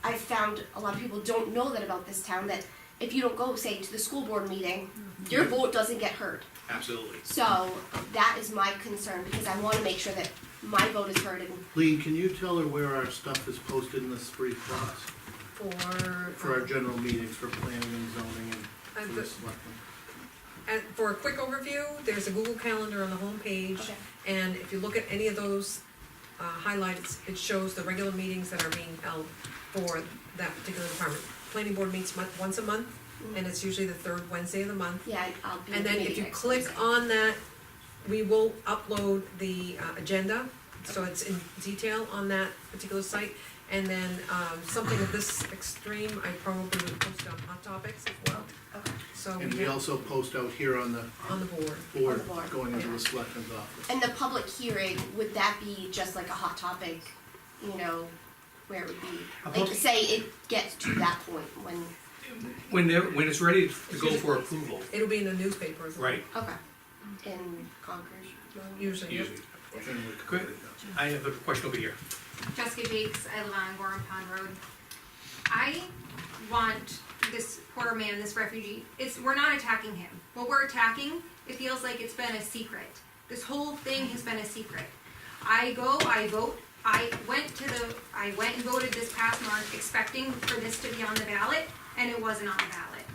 I've found a lot of people don't know that about this town, that if you don't go, say, to the school board meeting, your vote doesn't get heard. absolutely. So, that is my concern, because I wanna make sure that my vote is heard and Lean, can you tell her where our stuff is posted in this brief class? For our general meetings, for planning and zoning and for the selectmen? For a quick overview, there's a Google Calendar on the home page, Okay. and if you look at any of those highlights, it shows the regular meetings that are being held for that particular department. Planning board meets once a month, and it's usually the third Wednesday of the month. yeah, I'll be. And then meeting if you next click Wednesday. on that, we will upload the agenda, so it's in detail on that particular site. And then, something of this extreme, I probably would post on Hot Topics as well. Okay. So And we we have also post out here on the on the board. board, board, going into yeah. the selectmen's office. And the public hearing, would that be just like a hot topic, you know, where it would be, A like, pub- say it gets to that point when, When it's ready to go for approval, It'll be in the newspaper as well. right, okay, in Concord? Usually, yep. usually. Generally Good. covered. I have a question over here. Jessica Jakes, I live on Gorham Pond Road. I want this poor man, this refugee, we're not attacking him. What we're attacking, it feels like it's been a secret. This whole thing has been a secret. I vote, I went and voted this past March expecting for this to be on the ballot, and it wasn't on the ballot.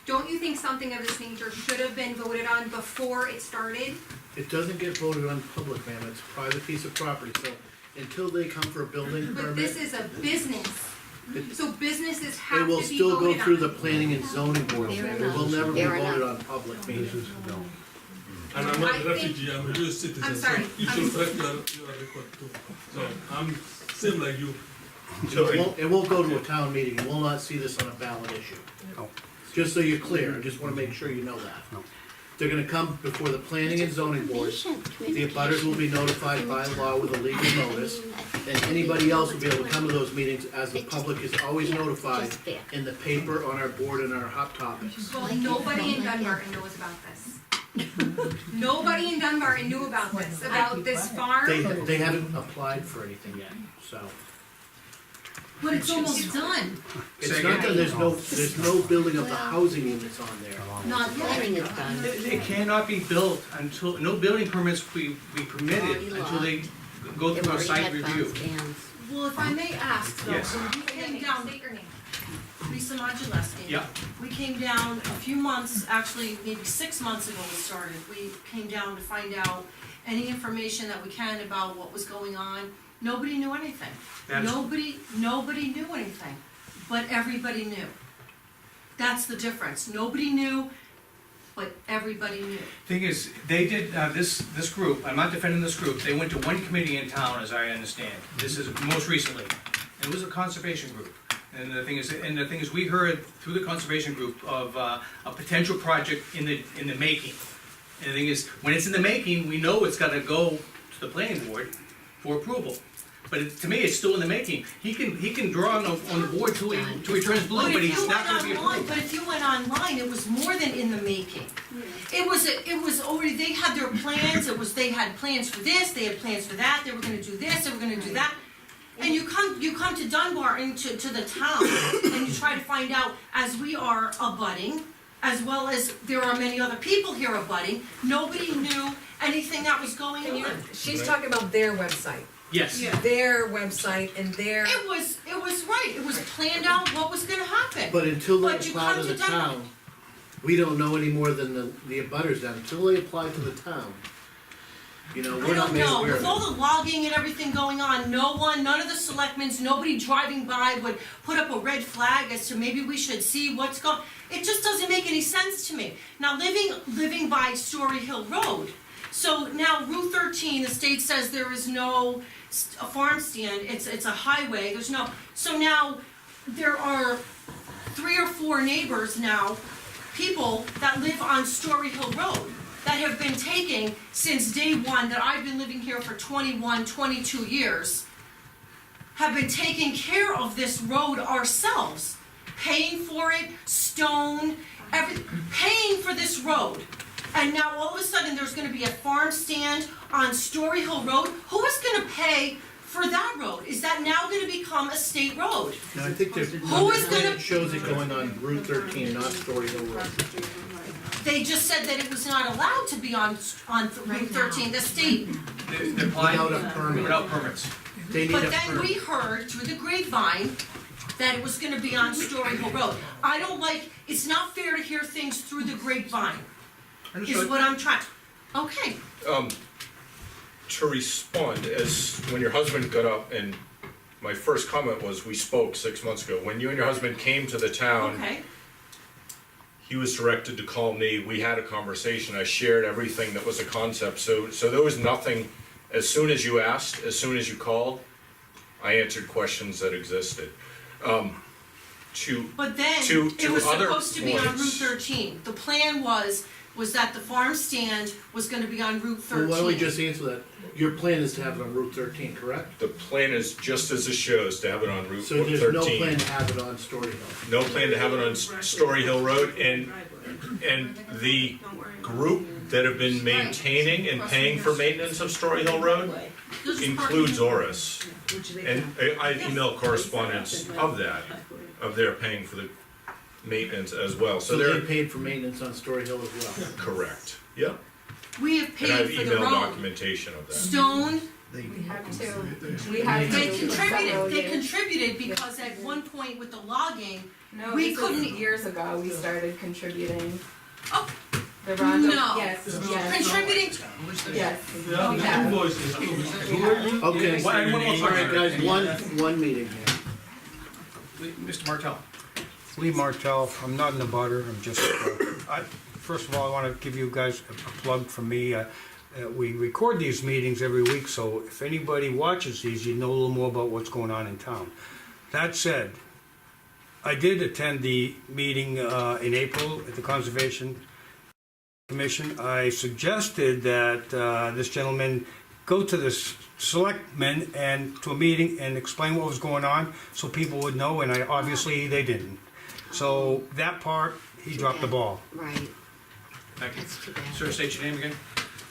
Don't you think something of this nature should have been voted on before it started? It doesn't get voted on public, ma'am, it's a private piece of property, so until they come for a building But this permit, is a business, so businesses it have will to be still go voted through the on. planning and zoning board, ma'am, it will never be voted on public meetings. And I'm not I a think- refugee, I'm a US citizen, I'm so sorry, you I'm- should correct your record too. So, I'm same like you. It won't go to a town meeting, you will not see this on a ballot issue. Just so you're clear, I just wanna make sure you know that. They're gonna come before the planning and zoning board, the abutters will be notified by law with a legal notice, and anybody else will be able to come to those meetings as the public is always notified in the paper, on our board, and our hot topics. Well, nobody in Dunbarton knows about this. Nobody in Dunbarton knew about this farm. They haven't applied for anything yet, so. But it's almost done. It's not that there's no building of the housing units on there. Not yet. It cannot be built until, no building permits will be permitted until they go through a site review. Well, if I may ask, though, Yes. when we came down, State your name. Lisa Modulesky. Yeah. We came down a few months, actually, maybe 6 months ago we started. We came down to find out any information that we can about what was going on. Nobody knew anything. That's- Nobody knew anything, but everybody knew. That's the difference. Nobody knew, but everybody knew. Thing is, they did, this group, I'm not defending this group, they went to one committee in town, as I understand. This is most recently. And it was a conservation group. And the thing is, we heard through the conservation group of a potential project in the making. And the thing is, when it's in the making, we know it's gotta go to the planning board for approval. But to me, it's still in the making. He can draw on the board till he turns blue, but he's not gonna be approved. But if you went online, it was more than in the making. It was already, they had their plans, they had plans for this, they had plans for that, they were gonna do this, they were gonna do that. And you come to Dunbarton, to the town, and you try to find out, as we are abutting, as well as there are many other people here abutting, nobody knew anything that was going on. She's talking about their website, Yes. their website and their. It was right, it was planned out what was gonna happen. But until they But you apply come to the to Dunbar- town, we don't know any more than the abutters down, until they apply to the town. You know, I we're not don't made know, aware with of all it. the logging and everything going on, none of the selectmen, nobody driving by would put up a red flag as to maybe we should see what's going, it just doesn't make any sense to me. Now, living by Story Hill Road, so now Route 13, the state says there is no a farm stand, it's a highway, there's no, so now there are 3 or 4 neighbors now, people that live on Story Hill Road, that have been taking since day one, that I've been living here for 21, 22 years, have been taking care of this road ourselves. paying for it, stone, paying for this road. And now all of a sudden, there's gonna be a farm stand on Story Hill Road. Who is gonna pay for that road? Is that now gonna become a state road? Now, I think there's, Who is gonna- it shows it going on Route 13, not Story Hill Road. They just said that it was not allowed to be on Route 13, the state. They're applying Without a permit. without permits. They need a But then permit. we heard through the grapevine that it was gonna be on Story Hill Road. I don't like, it's not fair to hear things through the grapevine, is Understood. what I'm trying, okay. To respond, as, when your husband got up, and my first comment was, we spoke 6 months ago, when you and your husband came to the town, Okay, he was directed to call me, we had a conversation, I shared everything that was a concept, so there was nothing, as soon as you asked, as soon as you called, I answered questions that existed. but then, To it was other supposed to be on Route points. 13. The plan was that the farm stand was gonna be on Route 13. Well, why don't we just answer that? Your plan is to have it on Route 13, correct? The plan is just as it shows, to have it on Route So 13. there's no plan to have it on Story Hill. No plan to have it on Story Hill Road, and the group that have been maintaining and paying for maintenance of Story Hill Road includes Oris. And I emailed correspondence of that, of their paying for the maintenance as well, so So they they're paid for maintenance on Story Hill as well. correct, yep. We have And I've paid for the emailed road, documentation of that. stone, We have to. they contributed because at one point with the logging, No, We this was couldn't- years ago, we started contributing. Oh, The Rondo, no. yes, yes, contributing, yes. Yeah, We two have. voices. Okay, One more all right, question. guys, one meeting here. Mr. Martell. Lee Martell, I'm not in the butter, I'm just, first of all, I wanna give you guys a plug from me. We record these meetings every week, so if anybody watches these, you know a little more about what's going on in town. That said, I did attend the meeting in April at the Conservation Commission. I suggested that this gentleman go to the selectmen and to a meeting and explain what was going on, so people would know, and obviously they didn't. So that part, he dropped the ball. Right, Thank you. that's too bad. Sir, state your name again.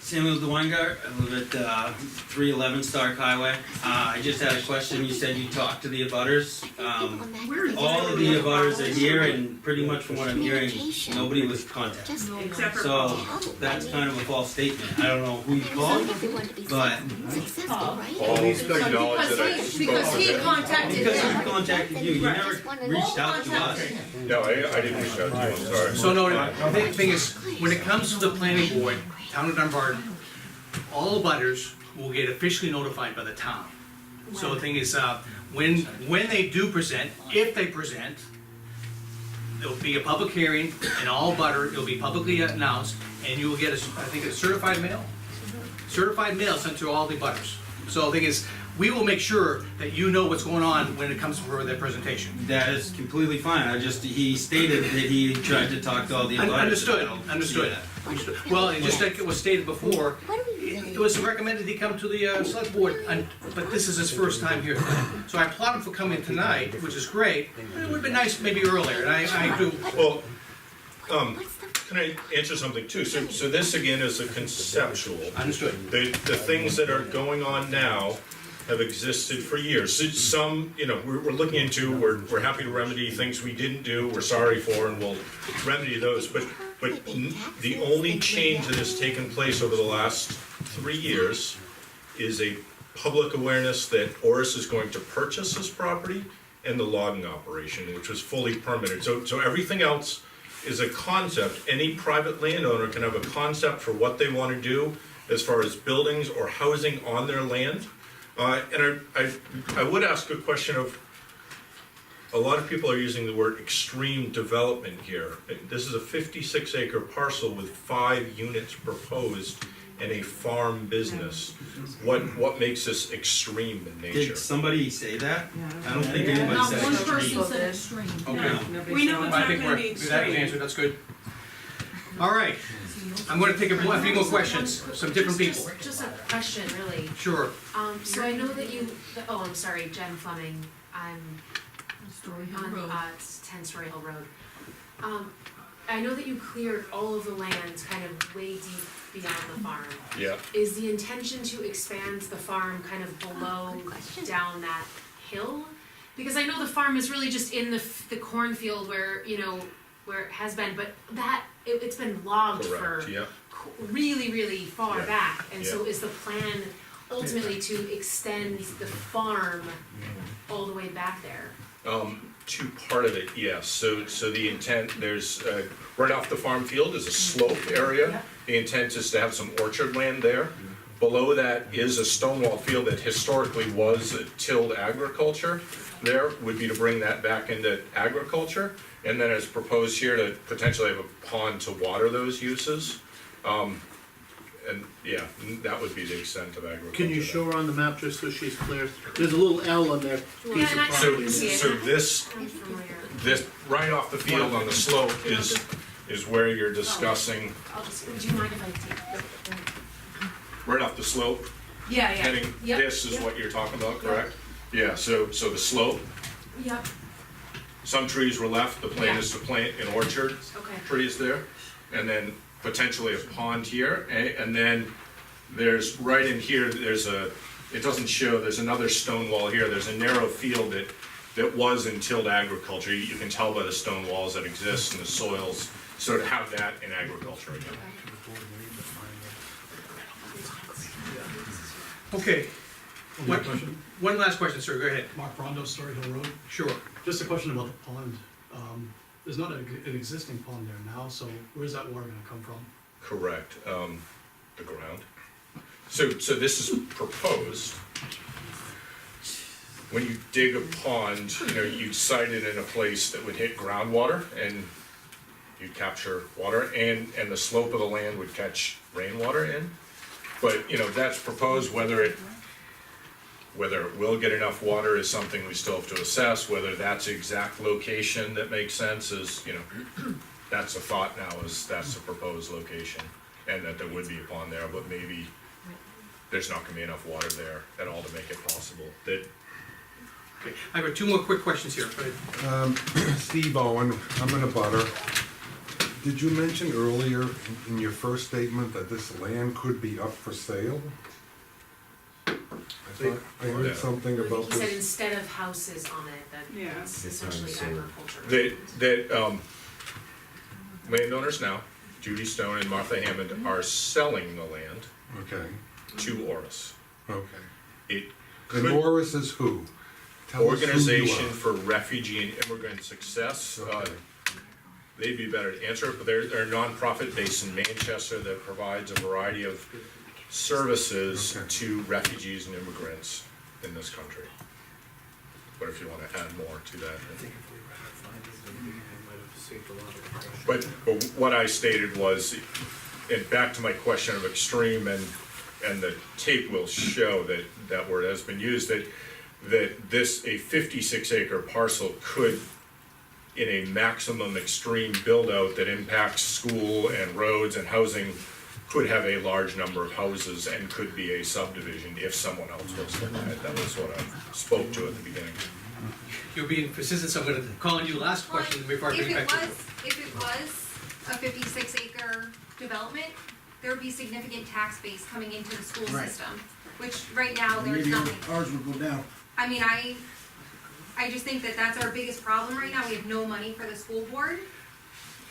Samuel DeWeingart, I live at 311 Stark Highway. I just had a question, you said you talked to the abutters. All of the abutters are here, and pretty much from what I'm hearing, nobody was contacted. Except for So, that's kind of a false statement. I don't know who you called, but All these acknowledge that I spoke because he with them. contacted because them. he contacted you, you never reached out to us. No, I didn't reach out to you, I'm sorry. So no, the thing is, when it comes to the planning board, town of Dunbarton, all abutters will get officially notified by the town. So the thing is, when they do present, if they present, there'll be a public hearing, and all butter, it'll be publicly announced, and you will get I think a certified mail? Certified mail sent to all the butters. So the thing is, we will make sure that you know what's going on when it comes for their presentation. That is completely fine, he stated that he tried to talk to all the abutters. Understood, I don't see understood. that. Well, just like it was stated before, it was recommended he come to the select board, but this is his first time here tonight. So I applaud him for coming tonight, which is great, but it would've been nice maybe earlier, and I do. Well, can I answer something too? So this again is a conceptual. Understood. The things that are going on now have existed for years. So some, we're looking into, we're happy to remedy things we didn't do, we're sorry for, and we'll remedy those. But the only change that has taken place over the last 3 years is a public awareness that Oris is going to purchase this property and the logging operation, which was fully permitted. So everything else is a concept. Any private landowner can have a concept for what they want to do as far as buildings or housing on their land. And I would ask a question of, a lot of people are using the word extreme development here. This is a 56-acre parcel with 5 units proposed and a farm business. What makes this extreme in nature? Did somebody say that? I don't think anybody Not said one extreme. person said extreme. Okay. We know it's I not think gonna be that is extreme. answered, that's good. All right, I'm gonna take a few more questions, some different people. Just a question, really. Sure. So I know that I'm sorry, Jen Fleming. I'm Story Hill on, Road. it's 10 Story Hill Road. I know that you cleared all of the land kind of way deep beyond the farm. Yeah, Is the intention to expand the farm kind of below, down that hill? Because I know the farm is really just in the cornfield where, you know, where it has been, but it's been logged correct, for yeah. really, really far Yeah. back. And so is the plan ultimately to extend the farm all the way back there? To part of it, yes, so the intent, there's, right off the farm field is a slope area. The intent is to have some orchard land there. Below that is a stone wall field that historically was tilled agriculture. There would be to bring that back into agriculture. And then it's proposed here to potentially have a pond to water those uses. And yeah, that would be the extent of agriculture. Can you show her on the map just so she's clear? There's a little L on there. Yeah, piece of and I property. can see it. So this, I'm familiar. this, right off the field on the slope is where you're discussing, I'll just, would you mind if I take right off the slope, Yeah, yeah. heading, Yep, this is yep. what you're talking about, correct? Yeah, so the slope, Yep, some trees were left, the plan Yeah. is to plant an orchard, okay. trees there, and then potentially a pond here, and then there's, right in here, there's it doesn't show, there's another stone wall here, there's a narrow field that was in tilled agriculture, you can tell by the stone walls that exist and the soils, so to have that in agriculture again. Okay, One question. one last question, sir, go ahead. Mark Rondo, Story Hill Road. Sure. Just a question about the pond. There's not an existing pond there now, so where's that water gonna come from? Correct, the ground. So this is proposed. When you dig a pond, you know, you'd site it in a place that would hit groundwater and you'd capture water and the slope of the land would catch rainwater in. But, you know, that's proposed, whether it will get enough water is something we still have to assess, whether that's the exact location that makes sense is, you know, that's a thought now, is that's the proposed location. And that there would be a pond there, but maybe there's not gonna be enough water there at all to make it possible. That, Okay, I've got two more quick questions here, go ahead. Steve Owen, I'm in a butter. Did you mention earlier in your first statement that this land could be up for sale? I thought I heard something I about think he said this. instead of houses on it, that Yeah. it's It's essentially solar. agriculture. that landowners now, Judy Stone and Martha Hammond, are selling the land Okay, to Oris. okay. It And could, Morris is who? Tell us who you Organization are. for Refugee and Immigrant Success, Okay. they'd be better to answer it, but they're a nonprofit based in Manchester that provides a variety of services Okay. to refugees and immigrants in this country. But if you wanna add more to that. But what I stated was, and back to my question of extreme, and the tape will show that word has been used, that this, a 56 acre parcel could, in a maximum extreme build out that impacts school and roads and housing, could have a large number of houses and could be a subdivision if someone else was to buy it. That was what I spoke to at the beginning. You're being persistent, so I'm gonna call on you last question before I bring it back to you. If it was a 56 acre development, there would be significant tax base coming into the school Right. system, which right now there's Maybe nothing. ours would go down. I mean, I just think that that's our biggest problem right now, we have no money for the school board.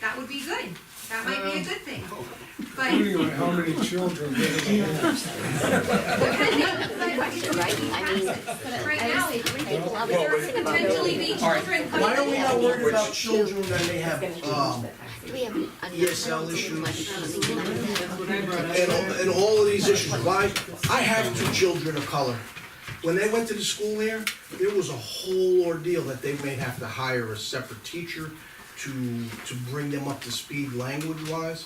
That would be good, that might be a good thing, but. Depending on how many children live in the house. Right now, Well, there but- could potentially be children coming Why are we not in. worried about children that may have, ESL issues? And all of these issues, why, I have two children of color. When they went to the school there was a whole ordeal that they may have to hire a separate teacher to bring them up to speed language-wise.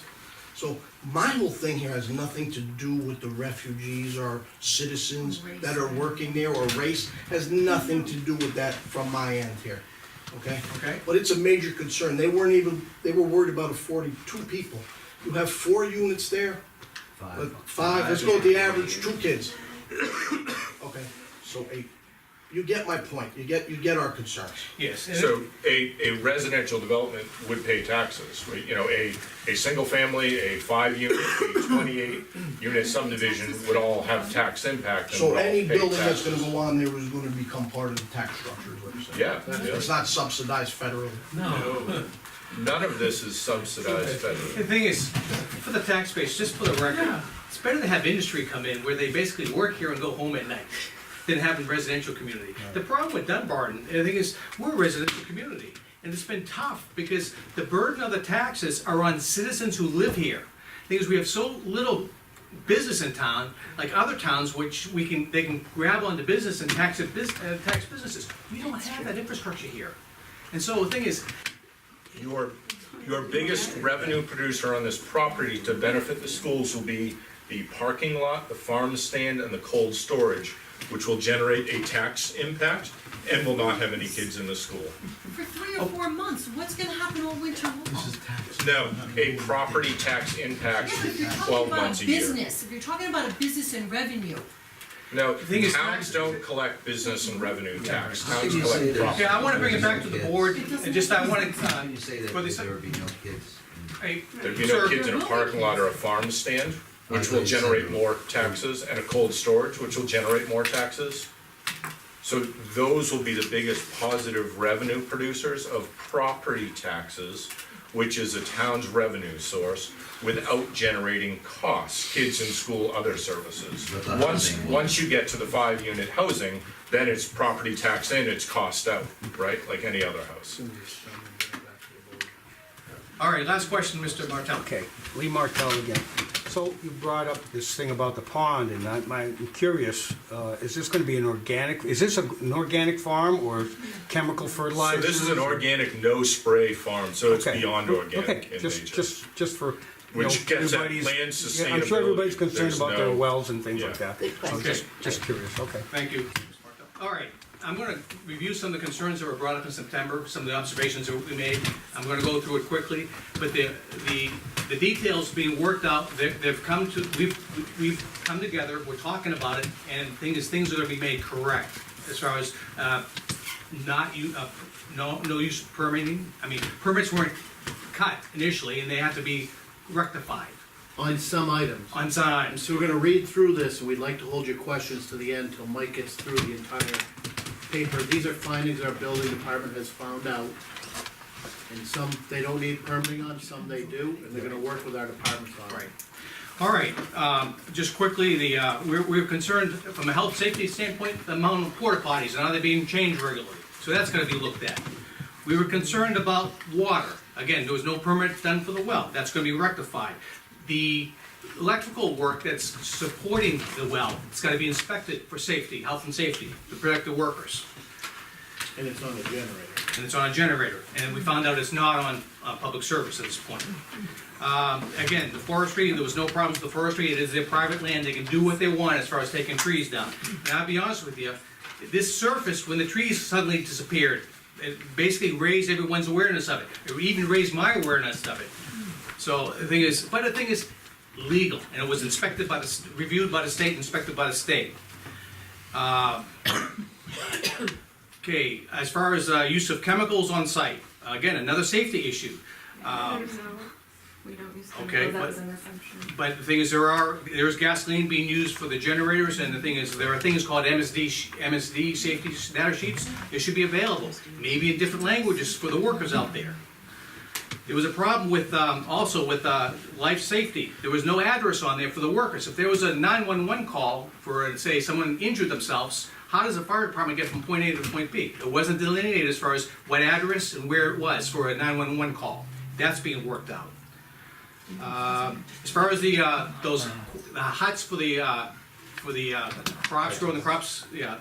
So my whole thing here has nothing to do with the refugees or citizens that are working there or race, has nothing to do with that from my end here, okay? Okay. But it's a major concern, they were worried about a 42 people. You have 4 units there, Five. five, let's go with the average, 2 kids. Okay, so 8. You get my point, you get our concerns. Yes. and So a residential development would pay taxes, right? You know, a single family, a 5-unit, a 28-unit subdivision would all have tax impact and So would all any pay building that's taxes. gonna go on there is gonna become part of the tax structure, is what you're saying? Yeah, It's yeah. not subsidized federally. No. None of this is subsidized federally. The thing is, for the tax base, just for the record, it's better to have industry come in where they basically work here and go home at night than having residential community. The problem with Dunbarton, the thing is, we're a residential community, and it's been tough because the burden of the taxes are on citizens who live here. The thing is, we have so little business in town, like other towns, which they can grab onto business and tax businesses. We don't have that infrastructure here. And so the thing is, Your biggest revenue producer on this property to benefit the schools will be the parking lot, the farm stand, and the cold storage, which will generate a tax impact and will not have any kids in the school. For 3 or 4 months, what's gonna happen all winter long? No, a property tax impact Yeah, but if you're talking 12 about months a a year. business, if you're talking about a business and revenue, No, thing is- towns don't collect business and revenue tax, How can towns you say collect there's- property. okay, I wanna bring it back to the board, and just, I wanna, How can you say that for the, there would be no kids? hey, There'd be no sir, kids in a parking lot or a farm stand, which will generate more taxes, and a cold storage, which will generate more taxes. So those will be the biggest positive revenue producers of property taxes, which is a town's revenue source, without generating costs, kids in school, other services. But the Once, housing- once you get to the 5-unit housing, then it's property tax in, it's cost out, right, like any other house. all right, last question, Mr. Martell. Okay, Lee Martell again. So you brought up this thing about the pond, and I'm curious, is this gonna be an organic farm or chemical So fertilizer? this is an organic, no-spray farm, so it's Okay. beyond organic Okay, in just, nature. just for, you know, Which gets at everybody's- land yeah, sustainability. I'm sure everybody's concerned There's about their no- wells and things like yeah. that. So just curious, okay. Thank you, Ms. Martell. All right, I'm gonna review some of the concerns that were brought up in September, some of the observations that we made. I'm gonna go through it quickly, but the details being worked out, we've come together, we're talking about it, and things are gonna be made correct as far as, no use permitting. I mean, permits weren't cut initially, and they have to be rectified On some items. on time. So we're gonna read through this, and we'd like to hold your questions to the end till Mike gets through the entire paper. These are findings our building department has found out. And some, they don't need permitting on, some they do, and they're gonna work with our departments on it. Right. All right, just quickly, we're concerned from a health safety standpoint, the amount of porta potties, and are they being changed regularly? So that's gonna be looked at. We were concerned about water. Again, there was no permit done for the well, that's gonna be rectified. The electrical work that's supporting the well, it's gotta be inspected for safety, health and safety, to protect the workers. And it's on a generator. And it's on a generator, and we found out it's not on public service at this point. Again, the forestry, there was no problems with the forestry, it is their private land, they can do what they want as far as taking trees down. And I'll be honest with you, this surface, when the trees suddenly disappeared, it basically raised everyone's awareness of it, it even raised my awareness of it. So the thing is, legal, and it was inspected by reviewed by the state, inspected by the state. Okay, as far as use of chemicals on site, again, another safety issue. We don't use Okay, but the thing is, there's gasoline being used for the generators, and the thing is, there are things called MSD safety data sheets. They should be available, maybe in different languages for the workers out there. There was a problem with, also with life safety. There was no address on there for the workers. If there was a 911 call for, say, someone injured themselves, how does the fire department get from point A to point B? It wasn't delineated as far as what address and where it was for a 911 call. That's being worked out. As far as the huts for the crops, growing the crops, yeah.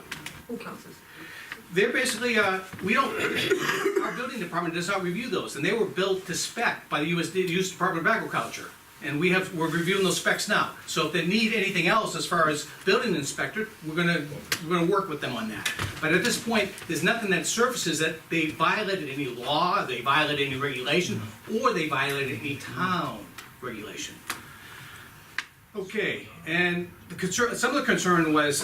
They're basically, our building department does not review those, and they were built to spec by the US Department of Agriculture. And we're reviewing those specs now. So if they need anything else as far as building inspector, we're gonna work with them on that. But at this point, there's nothing that surfaces that they violated any law, they violated any regulation, or they violated any town regulation. Okay, and some of the concern was,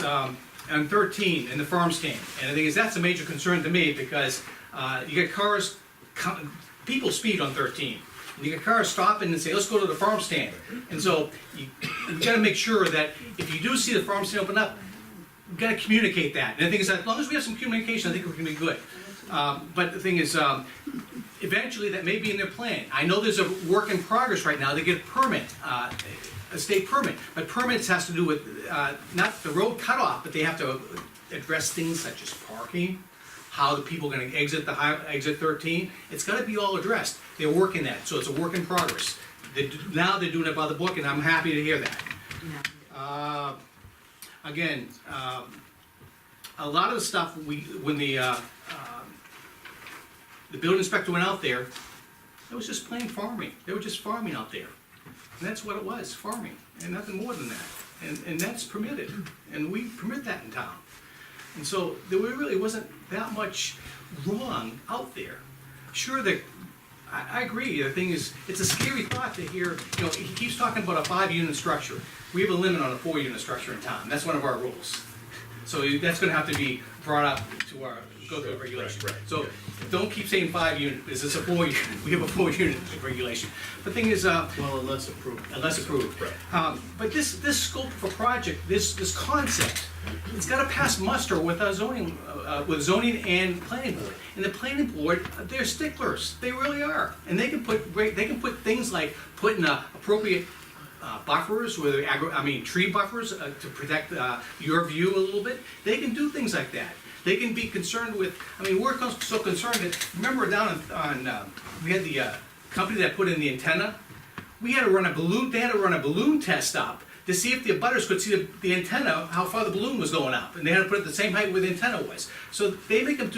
on 13 in the farm stand. And the thing is, that's a major concern to me because you get cars, people speed on 13. And you get cars stopping and say, let's go to the farm stand. And so you gotta make sure that if you do see the farm stand open up, you gotta communicate that. And the thing is, as long as we have some communication, I think we're gonna be good. But the thing is, eventually that may be in their plan. I know there's a work in progress right now, they get a permit, a state permit. But permits has to do with, not the road cutoff, but they have to address things such as parking, how the people are gonna exit exit 13. It's gotta be all addressed. They're working that, so it's a work in progress. Now they're doing it by the book, and I'm happy to hear that. Again, a lot of the stuff, when the building inspector went out there, it was just plain farming. They were just farming out there. And that's what it was, farming, and nothing more than that. And that's permitted, and we permit that in town. And so there really wasn't that much wrong out there. Sure, I agree, the thing is, it's a scary thought to hear, he keeps talking about a 5-unit structure. We have a limit on a 4-unit structure in town, that's one of our rules. So that's gonna have to be brought up to go through the regulation. Right. So don't keep saying 5-unit, this is a 4-unit, we have a 4-unit regulation. The thing is, Well, unless approved. unless approved. Right. But this scope of a project, this concept, it's gotta pass muster with our zoning, and planning board. And the planning board, they're sticklers, they really are. And they can put things like putting appropriate buffers, tree buffers to protect your view a little bit. They can do things like that. They can be concerned with, we're so concerned that, remember down on we had the company that put in the antenna? They had to run a balloon test up to see if the abutters could see the antenna, how far the balloon was going up. And they had to put it the same height where the antenna was. So they make them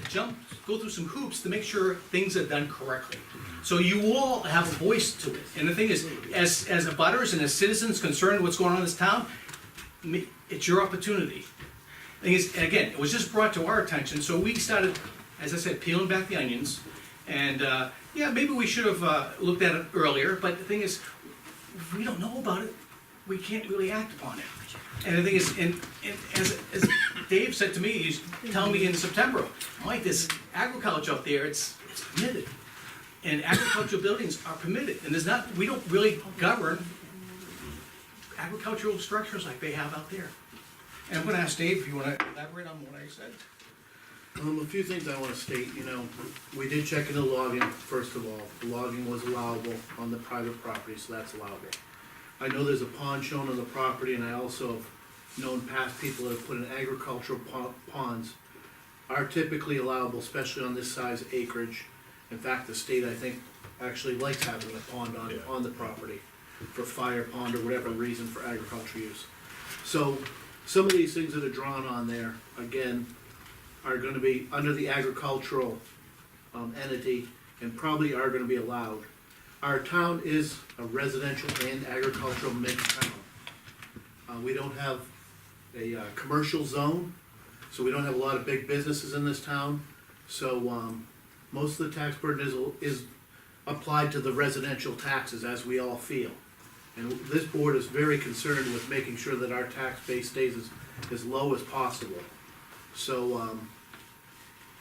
jump, go through some hoops to make sure things are done correctly. So you all have a voice to it. And the thing is, as abutters and as citizens concerned with what's going on in this town, it's your opportunity. The thing is, again, it was just brought to our attention, so we started, as I said, peeling back the onions. And maybe we should have looked at it earlier, but the thing is, if we don't know about it, we can't really act upon it. And the thing is, and as Dave said to me, he's telling me in September, Mike, this agriculture up there, it's permitted. And agricultural buildings are permitted, and we don't really govern agricultural structures like they have out there. And I'm gonna ask Dave if you wanna elaborate on what I said. A few things I wanna state, we did check into logging, first of all. The logging was allowable on the private property, so that's allowable. I know there's a pond shown on the property, and I also have known past people that have put in agricultural ponds are typically allowable, especially on this size acreage. In fact, the state, I think, actually likes having a pond on the property for fire pond or whatever reason for agricultural use. So, some of these things that are drawn on there, again, are gonna be under the agricultural entity and probably are gonna be allowed. Our town is a residential and agricultural mixed town. We don't have a commercial zone, so we don't have a lot of big businesses in this town. So most of the tax burden is applied to the residential taxes, as we all feel. And this board is very concerned with making sure that our tax base stays as low as possible. So,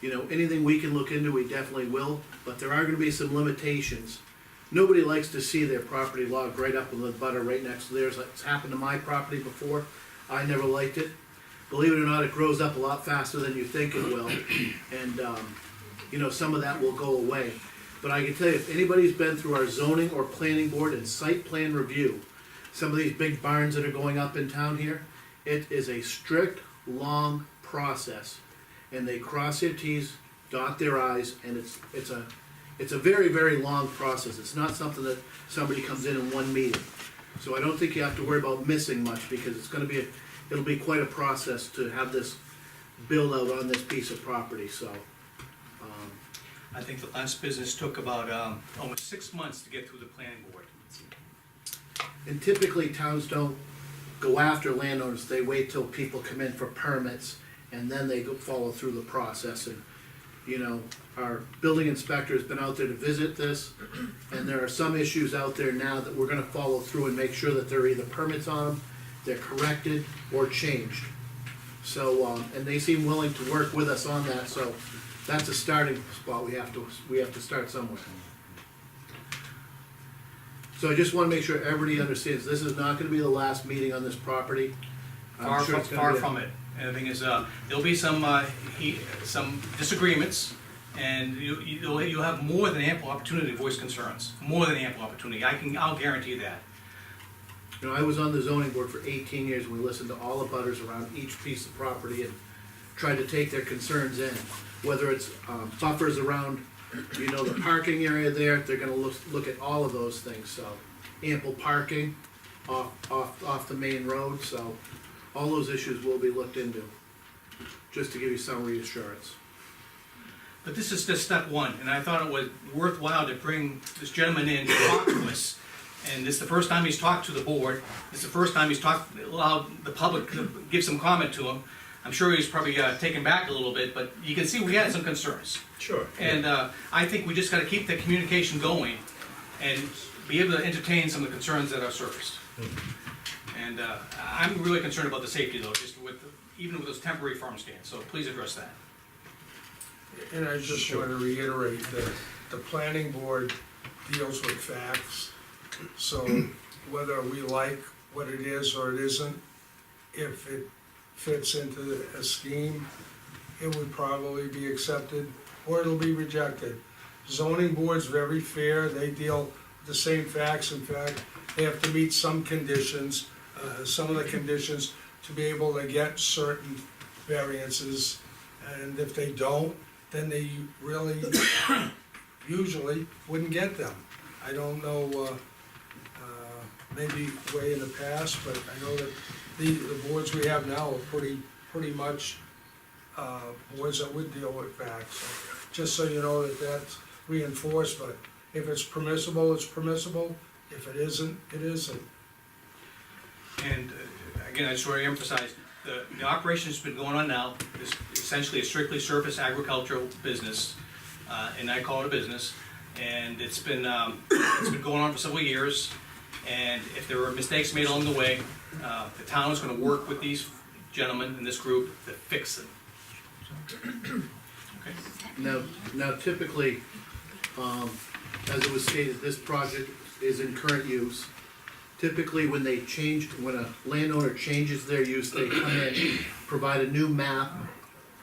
anything we can look into, we definitely will, but there are gonna be some limitations. Nobody likes to see their property logged right up with the butter right next to theirs. It's happened to my property before. I never liked it. Believe it or not, it grows up a lot faster than you think it will. And, some of that will go away. But I can tell you, if anybody's been through our zoning or planning board and site plan review, some of these big barns that are going up in town here, it is a strict, long process. And they cross their Ts, dot their Is, and it's a very, very long process. It's not something that somebody comes in one meeting. So I don't think you have to worry about missing much, because it'll be quite a process to have this build out on this piece of property, so. I think the last business took about almost 6 months to get through the planning board. And typically, towns don't go after landowners, they wait till people come in for permits, and then they follow through the process. And, our building inspector has been out there to visit this, and there are some issues out there now that we're gonna follow through and make sure that there are either permits on them, they're corrected, or changed. So, and they seem willing to work with us on that, so that's a starting spot, we have to start somewhere. So I just wanna make sure everybody understands, this is not gonna be the last meeting on this property. I'm Far sure from, it's gonna far be a- from it. And the thing is, there'll be some disagreements, and you'll have more than ample opportunity to voice concerns, more than ample opportunity, I'll guarantee that. You know, I was on the zoning board for 18 years, and we listened to all the butters around each piece of property and tried to take their concerns in. Whether it's buffers around, you know, the parking area there, they're gonna look at all of those things, so. Ample parking off the main road, so all those issues will be looked into, just to give you some reassurance. But this is just step one, and I thought it was worthwhile to bring this gentleman in to talk to us. And this is the first time he's talked to the board, this is the first time he's allowed the public to give some comment to him. I'm sure he's probably taken back a little bit, but you can see we had some concerns. Sure. And I think we just gotta keep the communication going and be able to entertain some of the concerns that are surfaced. And I'm really concerned about the safety though, just even with those temporary farm stands, so please address that. And I just want to reiterate that the planning board deals with facts. So whether we like what it is or it isn't, if it fits into a scheme, it would probably be accepted or it'll be rejected. Zoning board's very fair, they deal with the same facts. In fact, they have to meet some conditions, some of the conditions to be able to get certain variances. And if they don't, then they really usually wouldn't get them. I don't know, maybe way in the past, but I know that the boards we have now are pretty much boards that would deal with facts. So just so you know that that's reinforced, but if it's permissible, it's permissible. If it isn't, it isn't. And again, I just want to emphasize, the operation that's been going on now is essentially a strictly surface agricultural business, and I call it a business. And it's been going on for several years, and if there were mistakes made along the way, the town is gonna work with these gentlemen in this group to fix them. Okay. Now typically, as it was stated, this project is in current use. Typically, when a landowner changes their use, they come in, provide a new map,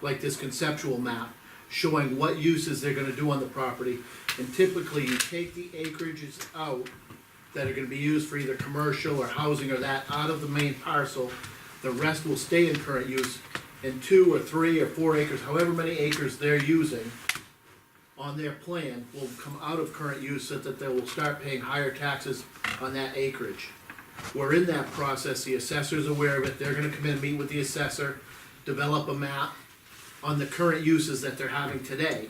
like this conceptual map, showing what uses they're gonna do on the property. And typically, you take the acreages out that are gonna be used for either commercial or housing or that out of the main parcel. The rest will stay in current use, and 2 or 3 or 4 acres, however many acres they're using on their plan will come out of current use so that they will start paying higher taxes on that acreage. We're in that process, the assessor's aware of it, they're gonna come in and meet with the assessor, develop a map on the current uses that they're having today.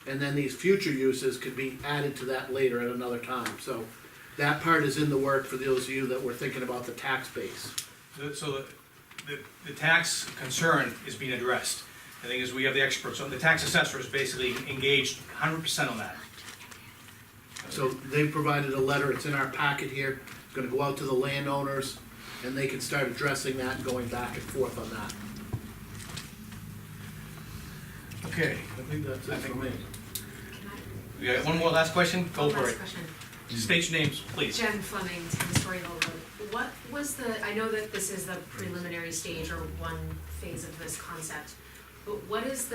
And then these future uses could be added to that later at another time, so that part is in the work for those of you that were thinking about the tax base. So the tax concern is being addressed. The thing is, we have the experts, so the tax assessor is basically engaged 100% on that. So they've provided a letter, it's in our packet here, it's gonna go out to the landowners, and they can start addressing that and going back and forth on that. Okay, I think that's it for me. we got one more last question? Go for Last it. question. State your names, please. Jen Fleming, 10 Story Hill Road. What was I know that this is the preliminary stage or one phase of this concept, but what is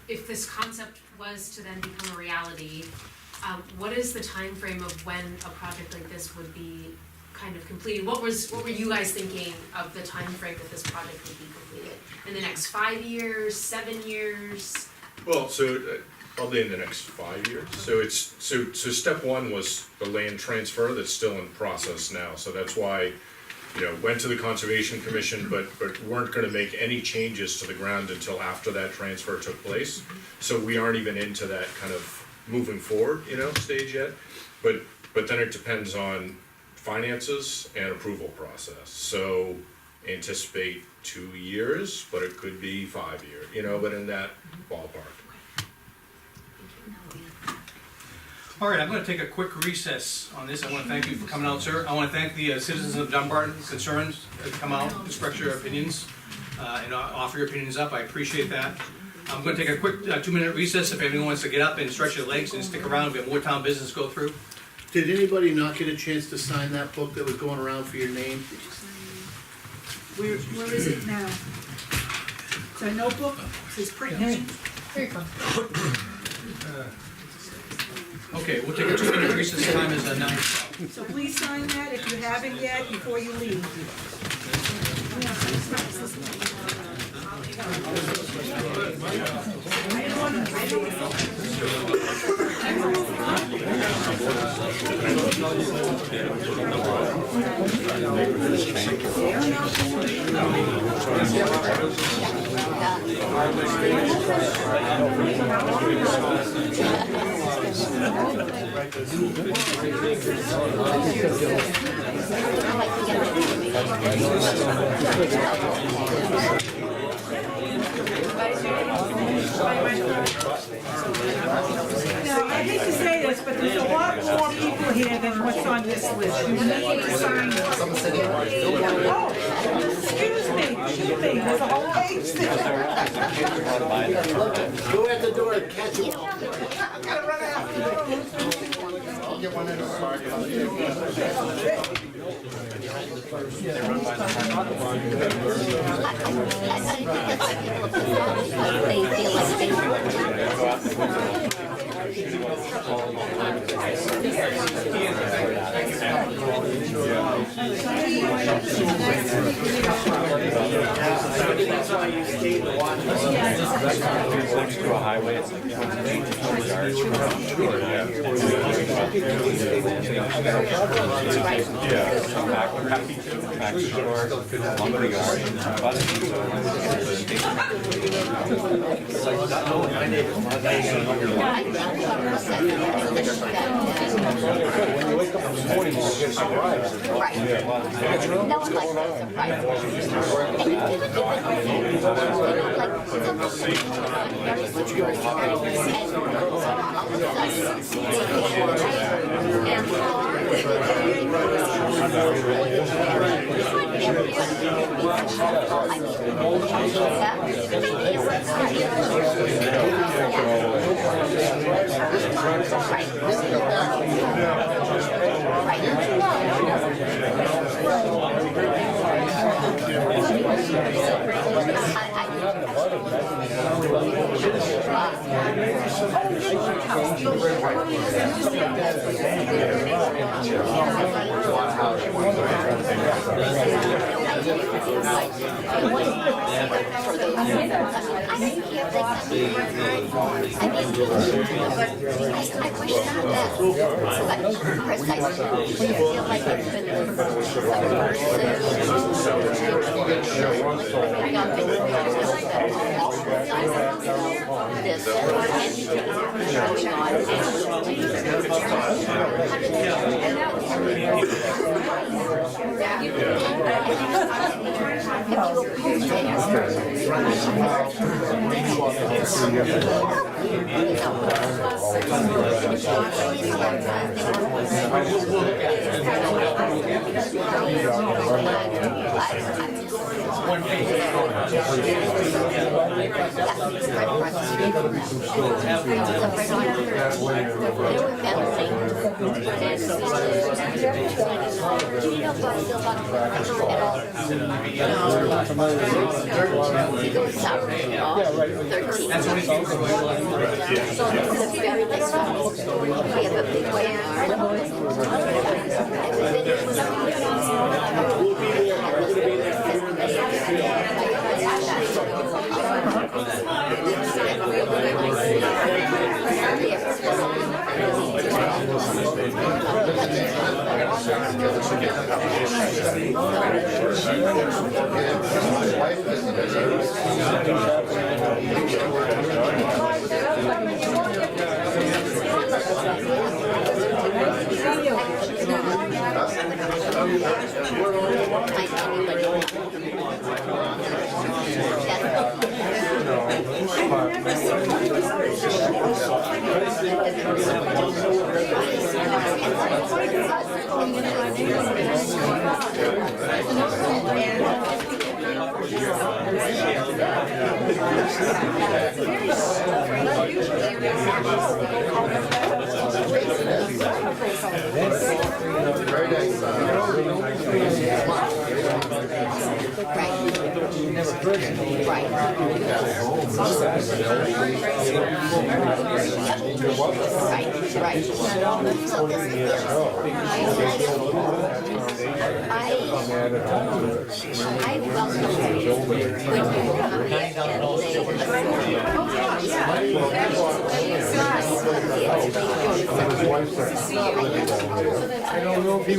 if this concept was to then become a reality, what is the time frame of when a project like this would be kind of completed? What were you guys thinking of the time frame that this project would be completed? In the next 5 years, 7 years? Well, so probably in the next 5 years. So so step one was the land transfer that's still in process now. So that's why, went to the Conservation Commission, but weren't gonna make any changes to the ground until after that transfer took place. So we aren't even into that kind of moving forward, stage yet. But then it depends on finances and approval process. So anticipate 2 years, but it could be 5 years, but in that ballpark. All right, I'm gonna take a quick recess on this. I wanna thank you for coming out, sir. I wanna thank the citizens of Dunbarton concerned to come out, express your opinions. and offer your opinions up, I appreciate that. I'm gonna take a quick 2-minute recess if anyone wants to get up and stretch their legs and stick around, we have more town business to go through. Did anybody not get a chance to sign that book that was going around for your name? Where is it now? Is that notebook? Is it print? Here you go. Okay, we'll take a 2-minute recess, time is 9. So please sign that if you haven't yet before you leave. Now, I hate to say this, but there's a lot more people here than what's on this list. You need to sign. Oh, excuse me, there's a whole page there. Go at the door and catch him. I gotta run after. I'll get one in Next to a highway, it's like 200 yards from back to shore, lumber yard, when you wake up in the morning, you get surprised. No one likes I don't know if he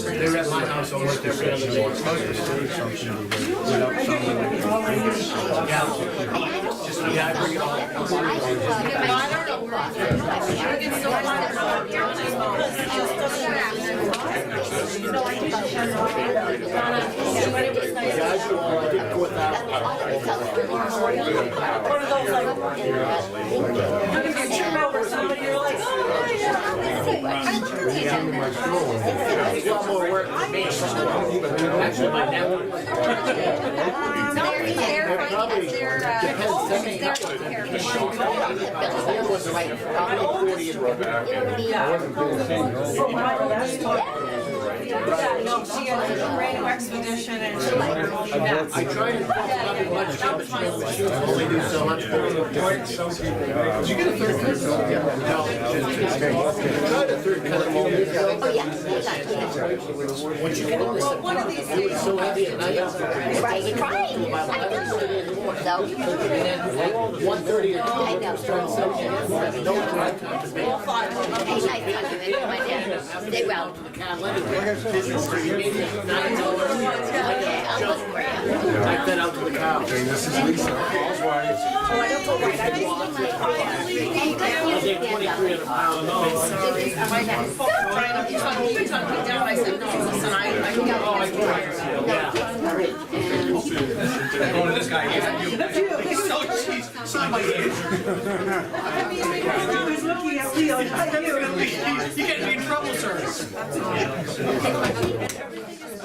They're at my house almost every other day. Yeah, I bring it all. Actually, my network. She got a brand new expedition and she I try and probably much, but she only do so much. Did you get a third cut? No. I tried a third cut a few years ago. Oh, yeah. Once you get in this, one of these it was so heavy at night. Right, right. I know. 1:30 or 2. I know. All five. Okay, I talked to them, my dad. They will. Okay, I'll look for you. Type that out to the cow. Okay, this is Lisa, Paul's wife. Oh, I don't go right. I walk. I'll take 23 of the pound. My dad. He told me down. I said, no, listen, I can go. Oh, this guy here, you. So cheese, it's not my hand. You're getting me in trouble, sir.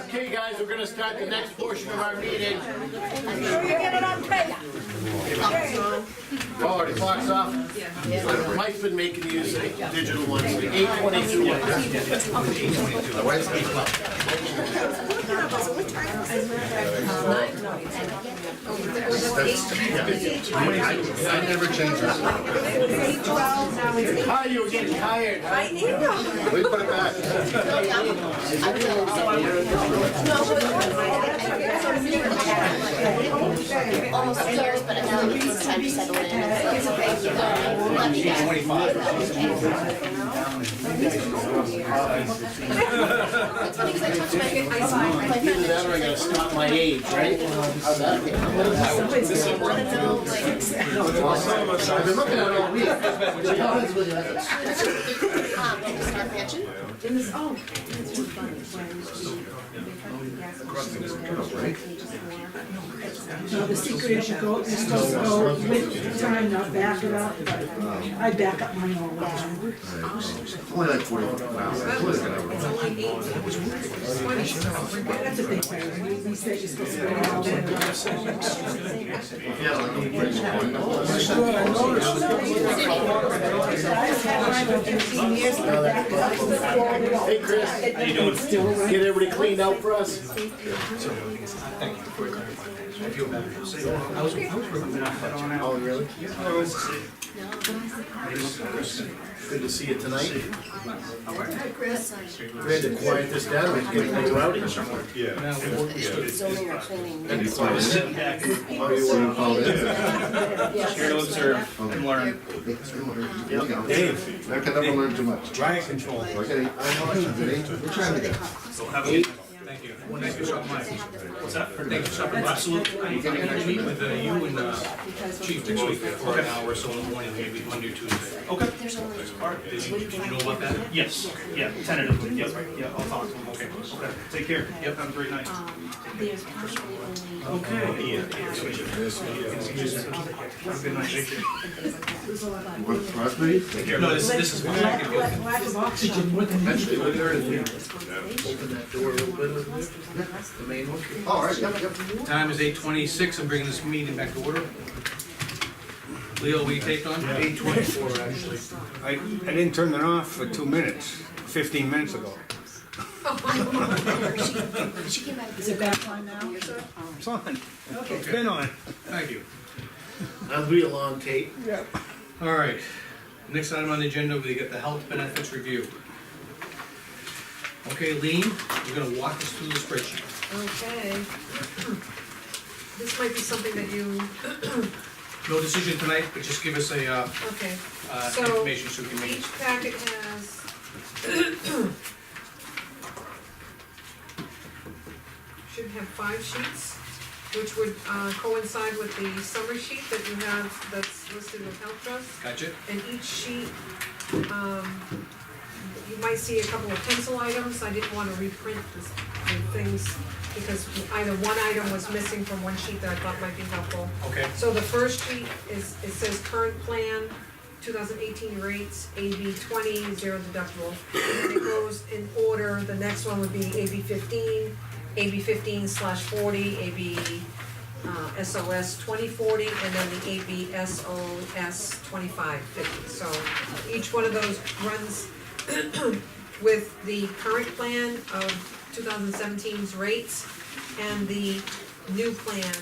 Okay, guys, we're gonna start the next portion of our meeting. Oh, the clock's off? Mike's been making use of the digital ones, the 8:22 ones. I never change this. Ah, you were getting tired, huh? We put it back. Almost 2 years, but now it's time to settle in. It's okay. Let me know. 25. It's funny because I touched my Either that or I gotta stop my age, right? How's that? I've been looking at it all week. Can you start matching? No, the secret is you're supposed to go with the time, not back it up, but I back up mine all the time. Only like 40. That's a big priority, these days you're supposed to go all the way Hey, Chris. How you doing? Get everybody cleaned out for us? Thank you for clarifying. I feel better. I was Oh, really? Good to see you tonight. We had to quiet this down, we had to get things rowdy. Zoning or planning. Oh, you wanna call it? Here to observe and learn. Dave, I can never learn too much. Riot control. Okay, I know we're trying to get. So have a good night. Thank you. Thank you so much. What's that? Thank you so much. Absolutely. I'm going to meet with you and Chief next week for an hour or so in the morning, maybe Monday or Tuesday. Okay. Did you know about that? Yes, yeah, tentatively, yep, yeah, I'll talk to him, okay, take care. Yep. Have a great night. There's partially only. Okay. Have a good night, take care. What, raspberry? No, this is my lack of oxygen with them. Eventually, we'll learn it. Open that door a little bit, the main one. All right, yep. Time is 8:26. I'm bringing this meeting back to order. Leo, will you take on? 8:24, actually. I didn't turn it off for 2 minutes, 15 minutes ago. She came out. Is it back on now? It's on. Okay, it's been on. Thank you. I'll be a long tape. All right. Next item on the agenda, we get the health benefits review. Okay, Lean, you're gonna walk us through the spreadsheet. Okay. This might be something that you, No decision tonight, but just give us a, okay. So, information so we can make. each packet has should have 5 sheets, which would coincide with the summary sheet that you have that's listed with Health Trust. Gotcha. And each sheet, you might see a couple of pencil items. I didn't want to reprint the things because either one item was missing from one sheet that I thought might be helpful. Okay. So the first sheet is, it says current plan, 2018 rates, AB 20, 0 deductible. And then it goes in order, the next one would be AB 15, AB 15/40, AB SOS 2040, and then the AB SOS 2550. So each one of those runs with the current plan of 2017's rates and the new plan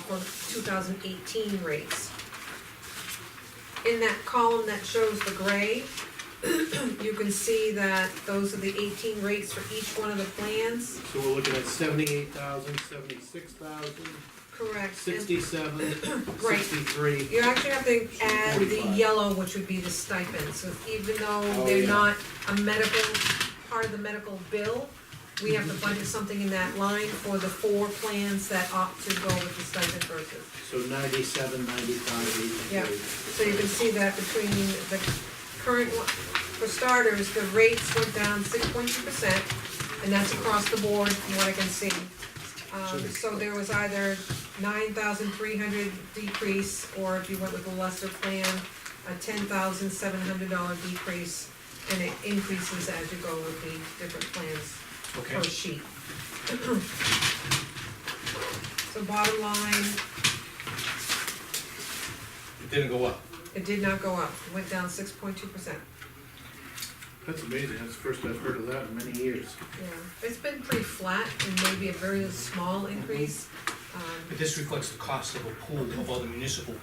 for 2018 rates. In that column that shows the gray, you can see that those are the 18 rates for each one of the plans. So we're looking at 78,000, 76,000. Correct. And- 67, Right. 63. You actually have to add the 45. yellow, which would be the stipend, so even though Oh, they're yeah. not a medical, part of the medical bill, we have to budget something in that line for the 4 plans that opt to go with the stipend versus. So 97, 95, 83. Yeah, so you can see that between the current one, for starters, the rates went down 6.2%, and that's across the board from what I can see. So there was either 9,300 decrease, or if you went with the lesser plan, a $10,700 decrease, and it increases as you go with the different plans per sheet. So bottom line, It didn't go up. it did not go up, it went down 6.2%. That's amazing, that's the first I've heard of that in many years. Yeah, it's been pretty flat and maybe a very small increase. But this reflects the cost of a pool of all the municipal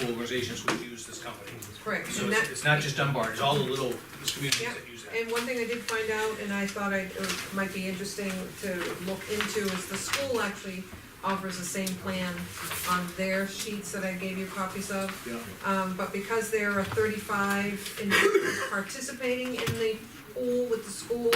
organizations which use this company. Correct. So And it's not just Dunbar, it's all the little communities Yep. that use that. And one thing I did find out, and I thought it might be interesting to look into, is the school actually offers the same plan on their sheets that I gave you copies of. Yeah. But because there are 35 individuals participating in the pool with the school,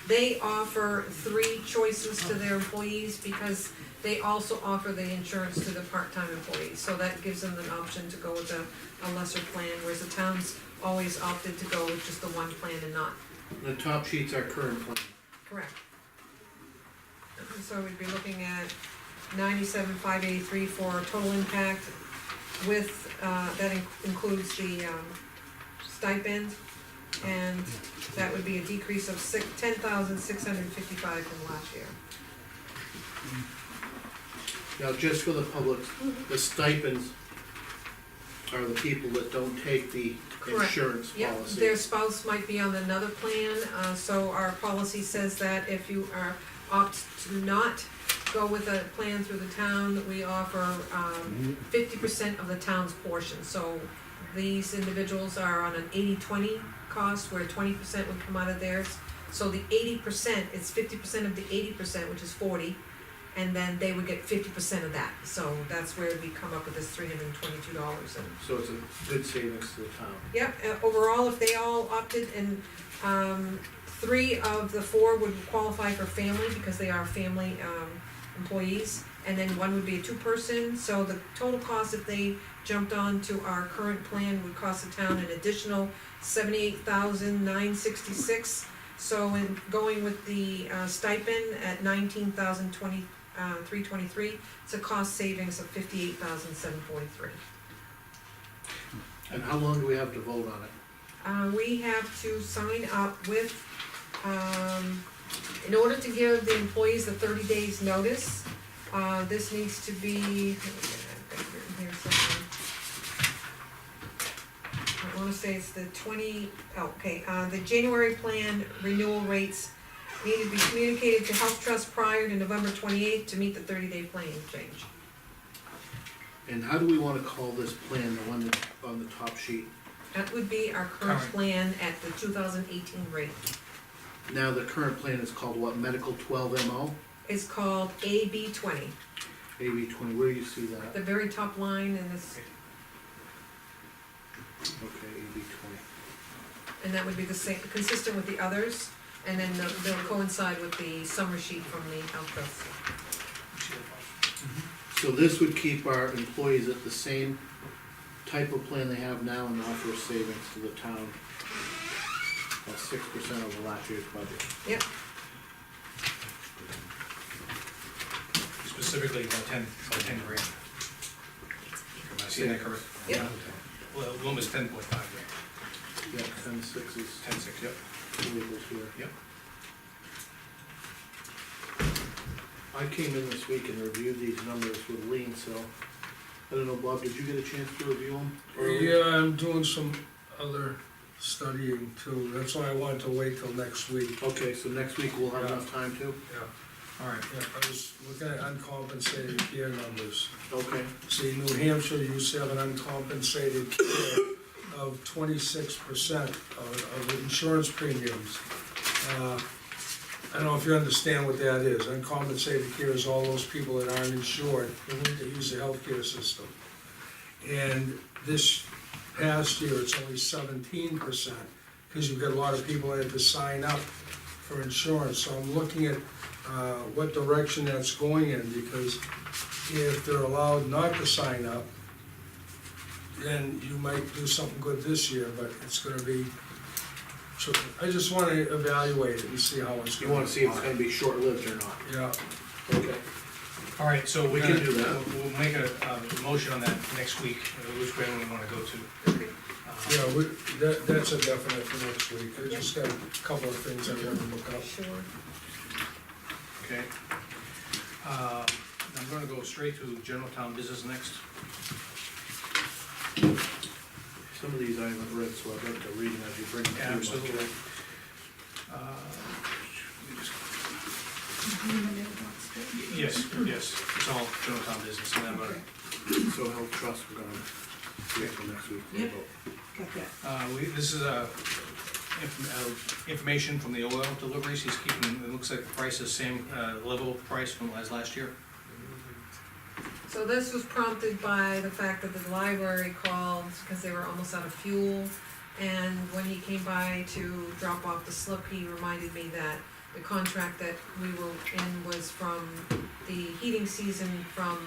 they offer 3 choices to their employees because they also offer the insurance to the part-time employees. So that gives them an option to go with a lesser plan, whereas the town's always opted to go with just the one plan and not. The top sheet's our current plan. Correct. So we'd be looking at 97,583 for total impact with, that includes the stipend, and that would be a decrease of 10,655 from last year. Now, just for the public, the stipends are the people that don't take the Correct. insurance Yep, policy. their spouse might be on another plan, so our policy says that if you opt to not go with a plan through the town, we offer 50% of the town's portion. So these individuals are on an 80-20 cost, where 20% would come out of theirs. So the 80%, it's 50% of the 80%, which is 40, and then they would get 50% of that. So that's where we come up with this $322. And So it's a good savings to the town. yep, overall, if they all opted, and 3 of the 4 would qualify for family because they are family employees, and then 1 would be a 2-person. So the total cost, if they jumped on to our current plan, would cost the town an additional $78,966. So in going with the stipend at $19,323, it's a cost savings of $58,743. And how long do we have to vote on it? We have to sign up with, in order to give the employees the 30 days notice, this needs to be, I've got it written here somewhere. I wanna say it's the the January plan renewal rates need to be communicated to Health Trust prior to November 28th to meet the 30-day plan change. And how do we wanna call this plan, the one that's on the top sheet? That would be our current plan at the 2018 rate. Now, the current plan is called what, Medical 12MO? It's called AB20. AB20, where do you see that? The very top line in this, Okay, AB20. and that would be the same, consistent with the others, and then they'll coincide with the summary sheet from the health trust. So this would keep our employees at the same type of plan they have now and offer savings to the town of 6% over last year's budget. Yep, Specifically about 10 grand. Am I seeing that correct? Yep. Well, one was 10.5 grand. Yeah, 10.6 is 10.6, yep. labels here. Yep. I came in this week and reviewed these numbers with Lean, so, I don't know, Bob, did you get a chance to review them? Yeah, I'm doing some other studying too, that's why I wanted to wait till next week. Okay, so next week we'll have enough time to? Yeah. All right. Yeah, I was looking at uncompensated care numbers. Okay. See, New Hampshire used to have an uncompensated care of 26% of insurance premiums. I don't know if you understand what that is. Uncompensated care is all those people that aren't insured that use the healthcare system. And this past year, it's only 17%, because you've got a lot of people that have to sign up for insurance. So I'm looking at what direction that's going in, because if they're allowed not to sign up, then you might do something good this year, but it's gonna be, so I just wanna evaluate it and see how it's You going. wanna see if it's gonna be short-lived or not. Yeah. Okay. All right, so We can do that. We'll make a motion on that next week, which one we wanna go to. Yeah, that's a definite for next week. I just got a couple of things I wanna look up. Sure. Okay. I'm gonna go straight to general town business next. Some of these I haven't read, so I'd like to read them as you bring them through. Absolutely. Yes, it's all general town business, and I'm gonna, So health trust, we're gonna wait till next week. for a Yep. vote. Got that. this is information from the oil deliveries, he's keeping, it looks like the price is same, level of price from as last year. So this was prompted by the fact that the library called because they were almost out of fuel. And when he came by to drop off the slip, he reminded me that the contract that we were in was from the heating season from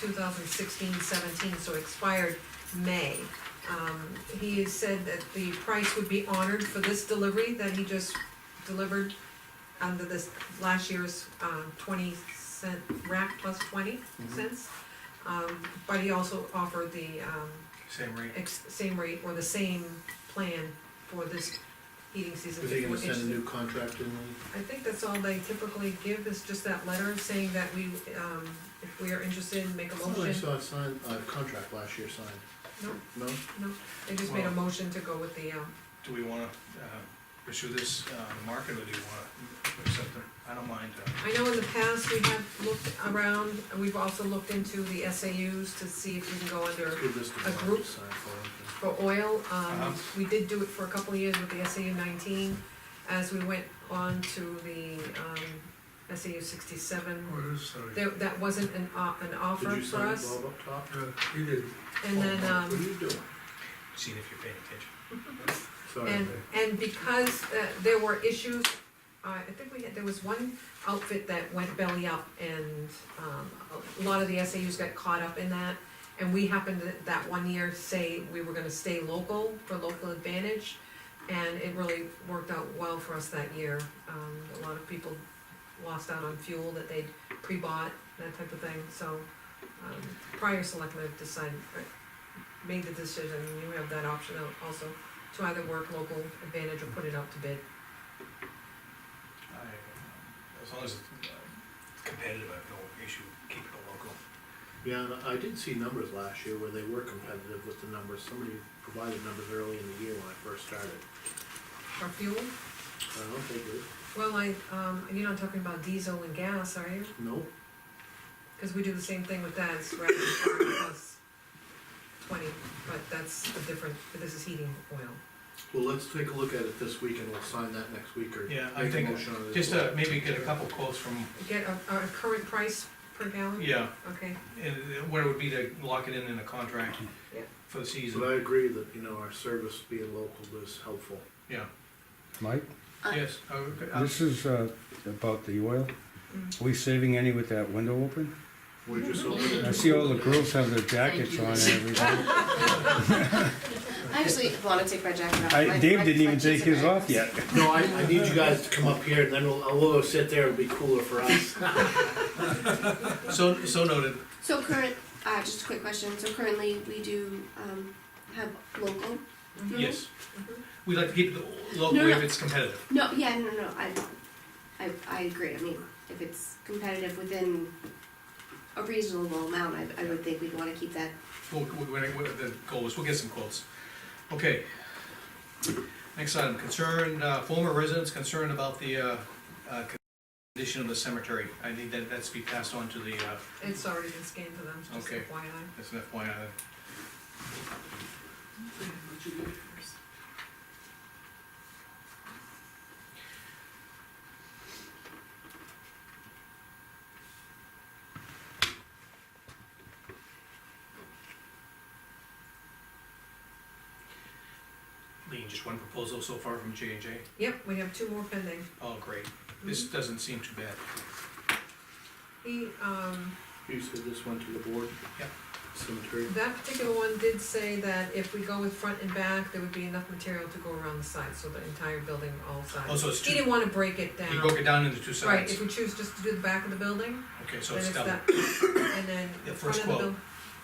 2016-17, so expired May. He said that the price would be honored for this delivery that he just delivered under this last year's 20-cent rack plus 20 cents. But he also offered the Same rate. same rate or the same plan for this heating season. Is he gonna Which- send a new contract in? I think that's all they typically give, is just that letter saying that we, if we are interested, make a I thought I motion. saw it signed, contract last year signed. No, No? no, they just made a Well- motion to go with the, Do we wanna, pursue this, market, or do you wanna accept it? I don't mind, I know in the past we have looked around, and we've also looked into the SAUs to see if we can go under Give this to a Mark to group sign for him. for oil. Uh-huh. We did do it for a couple of years with the SAU 19, as we went on to the, SAU 67. What is, sorry? That wasn't an offer Did you for sign us, Bob up top? Yeah, he did. and then, What are you doing? seeing if you're paying attention. Sorry. and because there were issues, I think there was one outfit that went belly up, and a lot of the SAUs got caught up in that. And we happened to, that one year, say we were gonna stay local for local advantage, and it really worked out well for us that year. A lot of people lost out on fuel that they'd pre-bought, that type of thing, so, prior selectmen have decided, made the decision, and you have that option also, to either work local advantage or put it out to bid. As long as it's competitive, I have no issue keeping it local. Yeah, and I did see numbers last year where they were competitive with the numbers. Somebody provided numbers early in the year when I first started. For fuel, I don't know if they did. well, you're not talking about diesel and gas, are you? Nope. Cause we do the same thing with that, it's rapid fire plus 20, but that's a different, but this is heating oil. Well, let's take a look at it this week and we'll sign that next week or Yeah, I make a think, motion on it. just maybe get a couple quotes from, Get a current price per gallon? yeah, Okay, and what it would be to lock it in a contract Yeah. for the season. But I agree that, our service being local is helpful. Yeah, Mike, yes, this is about the oil. Are we saving any with that window open? We're just hoping. I see all the girls have their jackets on and everything. I actually wanna take my jacket off. Dave didn't even my take jeans his are off yet. No, I need you guys to come up here and then we'll go sit there, it'll be cooler for us. so noted. So just a quick question, so currently we do, have local fuel? Yes. We'd like to keep it local No, if no. it's competitive. No, yeah, no, I agree, I mean, if it's competitive within a reasonable amount, I would think we'd wanna keep that. The goal is, we'll get some quotes. Okay. Next item, former residents concerned about the, condition of the cemetery. I need that's be passed on to the, it's already been scanned to them, just Okay. FYI. that's an FYI. being just one proposal so far from J&J? Yep, we have 2 more pending. Oh, great. This doesn't seem too bad. He, You said this went to the board? Yep. Cemetery? that particular one did say that if we go with front and back, there would be enough material to go around the side, so the entire building, all sides. Oh, so it's He two, didn't wanna break it down. you broke it down into two sides? Right, if we choose just to do the back of the building, Okay, so then it's it's double. that, and then The the front first of the quote.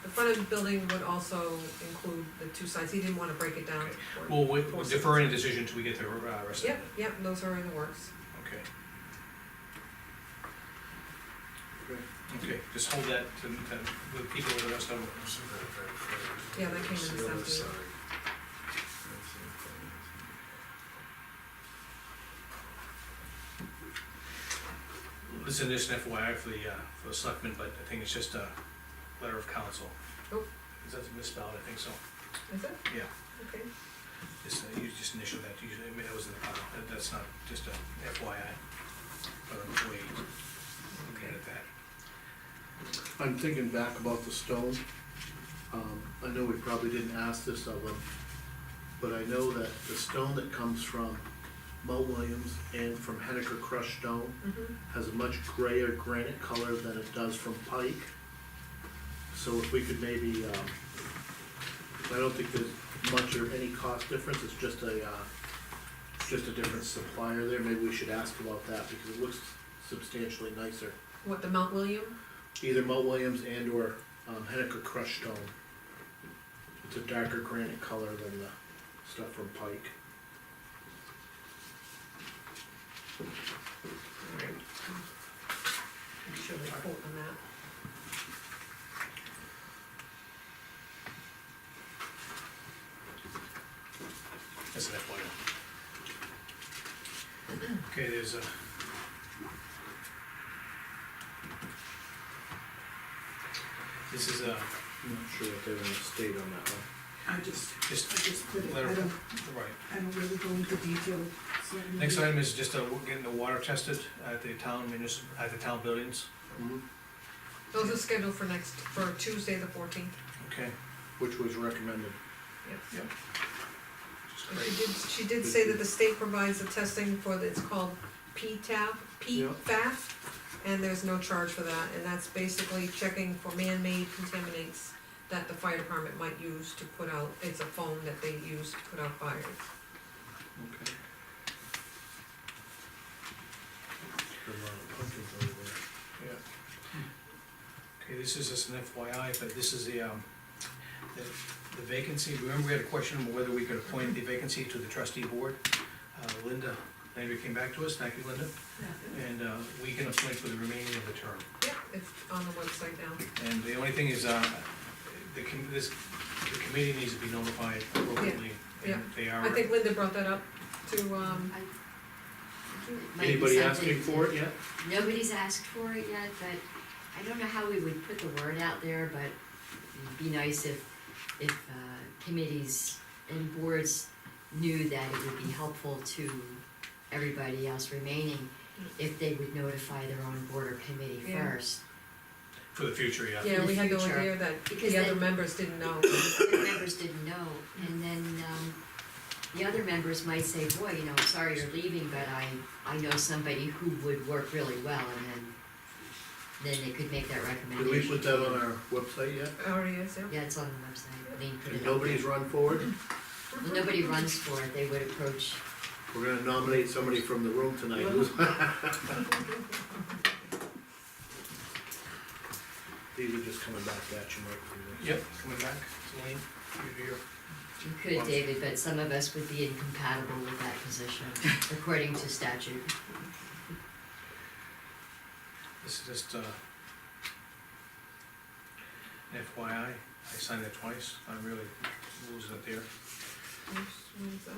the front of the building would also include the 2 sides, he didn't wanna break it down. Okay. for- Well, we'll for defer any decision till we get the rest of it. Yep, yep, those are in the works. Okay. Okay, just hold that to the people with the rest of them. Yeah, that came in this afternoon. This is just an FYI for the selectmen, but I think it's just a letter of council. Oh. Is that misspelled? I think so. Is it? Yeah, Okay. you just initial that, usually, I mean, that was in the file, that's not just a FYI. But I'm waiting, looking at that. I'm thinking back about the stone. I know we probably didn't ask this of them, but I know that the stone that comes from Mount Williams and from Henniker crushed stone Mhm. has a much grayer granite color than it does from Pike. So if we could maybe, I don't think there's much or any cost difference, it's just a different supplier there, maybe we should ask about that, because it looks substantially nicer. What, the Mount William? Either Mount Williams and or Henniker crushed stone. It's a darker granite color than the stuff from Pike. I'm sure they quote on that. That's an FYI. Okay, there's a. This is a, I'm not sure what they were gonna state on that one. I just put it, letter, I don't, right. I don't really go into detail. so I don't Next really- item is just getting the water tested at the town at the town buildings. Those are scheduled for Tuesday, the 14th. Okay. Which was recommended. Yep. Yep. And she did say that the state provides the testing for, it's called PFAS, and there's no charge for that, and that's basically checking for man-made contaminants that the fire department might use to put out, it's a foam that they use to put out fires. Okay. Got a lot of pumpkins over there. Yeah. Okay, this is just an FYI, but this is the vacancy. Remember, we had a question about whether we could appoint the vacancy to the trustee board. Linda came back to us, thank you, Linda. And we can appoint for the remaining of the term. Yeah, it's on the website now. And the only thing is, the committee needs to be notified appropriately. Yeah, And they are. I think Linda brought that up to, Might be Anybody something- asking for it yet? Nobody's asked for it yet, but I don't know how we would put the word out there, but it'd be nice if committees and boards knew that it would be helpful to everybody else remaining if they would notify their own board or committee Yeah. first. For the future, yeah. yeah, we had no future. idea that Because the other then- members didn't know. The members didn't know, and then, the other members might say, boy, you know, I'm sorry you're leaving, but I know somebody who would work really well, and then they could make that Did recommendation. we put that on our website yet? Already is, yeah. Yeah, it's on the website, Lean put it And up nobody's there. run forward? Well, nobody runs for it, they would approach. We're gonna nominate somebody from the room tonight. Who's- These are just coming back at you, Mike. for this. Yep, coming back, Celine, you're here. You could, David, but some of us would be incompatible with that position, according to statute. This is just, FYI, I signed it twice, I'm really losing it there. When's that?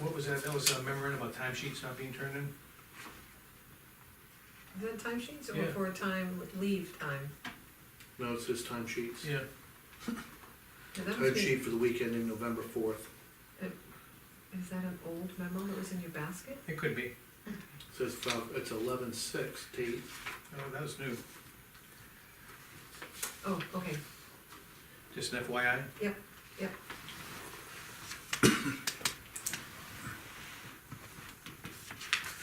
What was that, that was a memorandum about timesheets not being turned in? Is that time sheets or Yeah. for a time, leave time? No, it says time sheets. Yeah. Yeah, that must Time be- sheet for the weekend in November 4th. Is that an old memo that was in your basket? It could be, Says it's 11/6, Tate. oh, that was new. Oh, okay. Just an FYI? Yep, yep.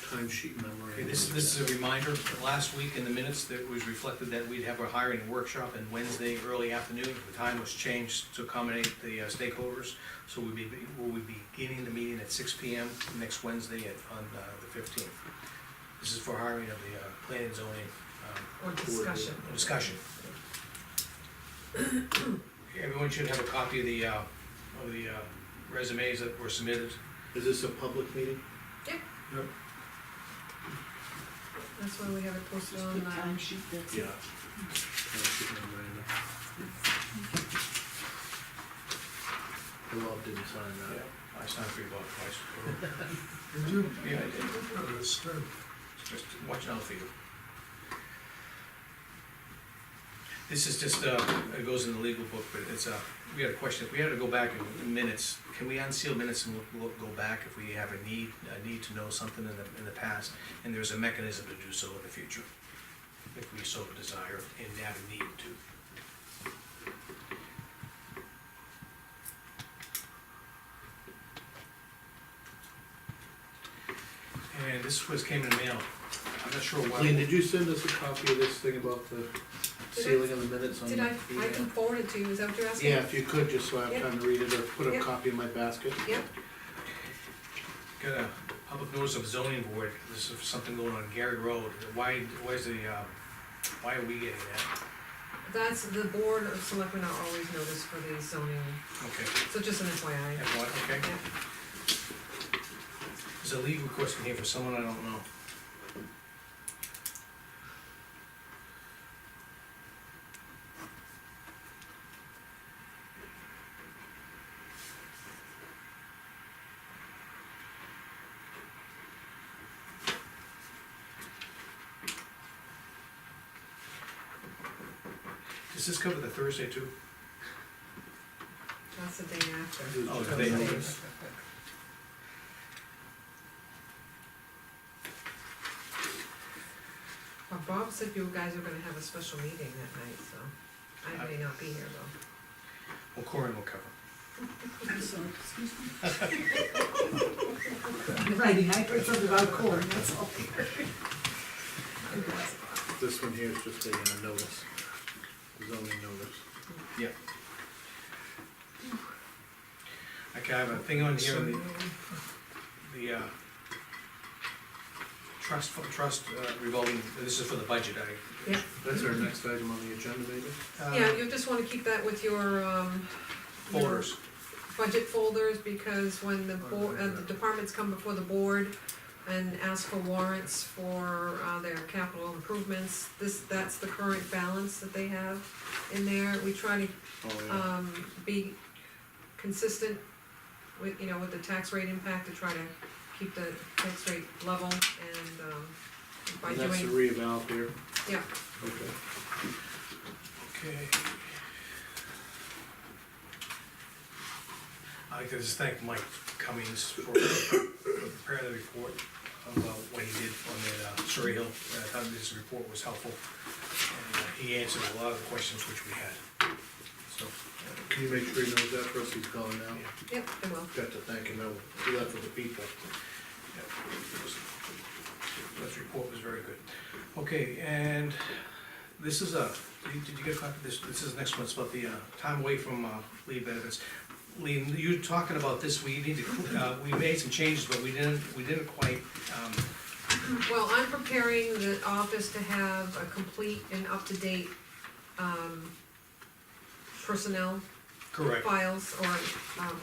Timesheet Okay, memorandum. this is a reminder, last week in the minutes, that was reflected that we'd have our hiring workshop on Wednesday, early afternoon. The time was changed to accommodate the stakeholders, so we'll be beginning the meeting at 6 P.M. next Wednesday on the 15th. This is for hiring of the planning and zoning. Or discussion. Discussion. Everyone should have a copy of the resumes that were submitted. Is this a public meeting? Yep. Yep. That's why we have it posted Just on, put time sheet, that's it. Timesheet memorandum. Bob didn't sign that. I signed for you about twice. Did you? Yeah, I did. Oh, that's good. Just watching out for you. This is just, it goes in the legal book, but it's, we had a question, if we had to go back in minutes, can we unseal minutes and go back if we have a need to know something in the past? And there's a mechanism to do so in the future, if we so desire and have a need to. And this came in the mail, I'm not sure why. Lean, did you send us a copy of this thing about the sealing of the minutes on the did I email? can forward it to you, is that what you're asking? Yeah, if you could, just so I have Yep. time to read it, or put a Yep. copy in my basket. Yep, Got a public notice of zoning board, this is something going on Gary Road, why are we getting that? that's, the board of selectmen are always noticed for the zoning, Okay, so just an FYI. and what, okay? Yeah. There's a leave request in here for someone I don't know. Does this cover the Thursday too? That's the day after. Oh, the day after. Well, Bob said you guys are gonna have a special meeting that night, so I may not be here though. Well, Corin will cover. So, excuse me. Writing, I heard something about corn, that's all I heard. This one here is just a notice, zoning notice. Yep. Okay, I have a thing on here, the trust revolving, this is for the budget, Yeah, That's our next item on the agenda, maybe? yeah, you just wanna keep that with your, folders. budget folders, because when the board, the departments come before the board and ask for warrants for, their capital improvements, that's the current balance that they have in there. We try to, Oh, yeah. be consistent with, with the tax rate impact, to try to keep the tax rate level, and, by And that's the doing, reeval here, yeah, okay. Okay. I'd like to just thank Mike Cummings for preparing the report of what he did on the Surrey Hill. I thought this report was helpful, and he answered a lot of the questions which we had. So, Can you make sure he knows that for us, he's calling now? yep, I will. Got to thank him, I will do that for the people. yeah, this report was very good. Okay, and this is did you get a copy of this? This is the next one, it's about the time away from leave benefits. Lean, you were talking about this, we need to, we made some changes, but we didn't quite, Well, I'm preparing the office to have a complete and up-to-date, personnel correct. files or,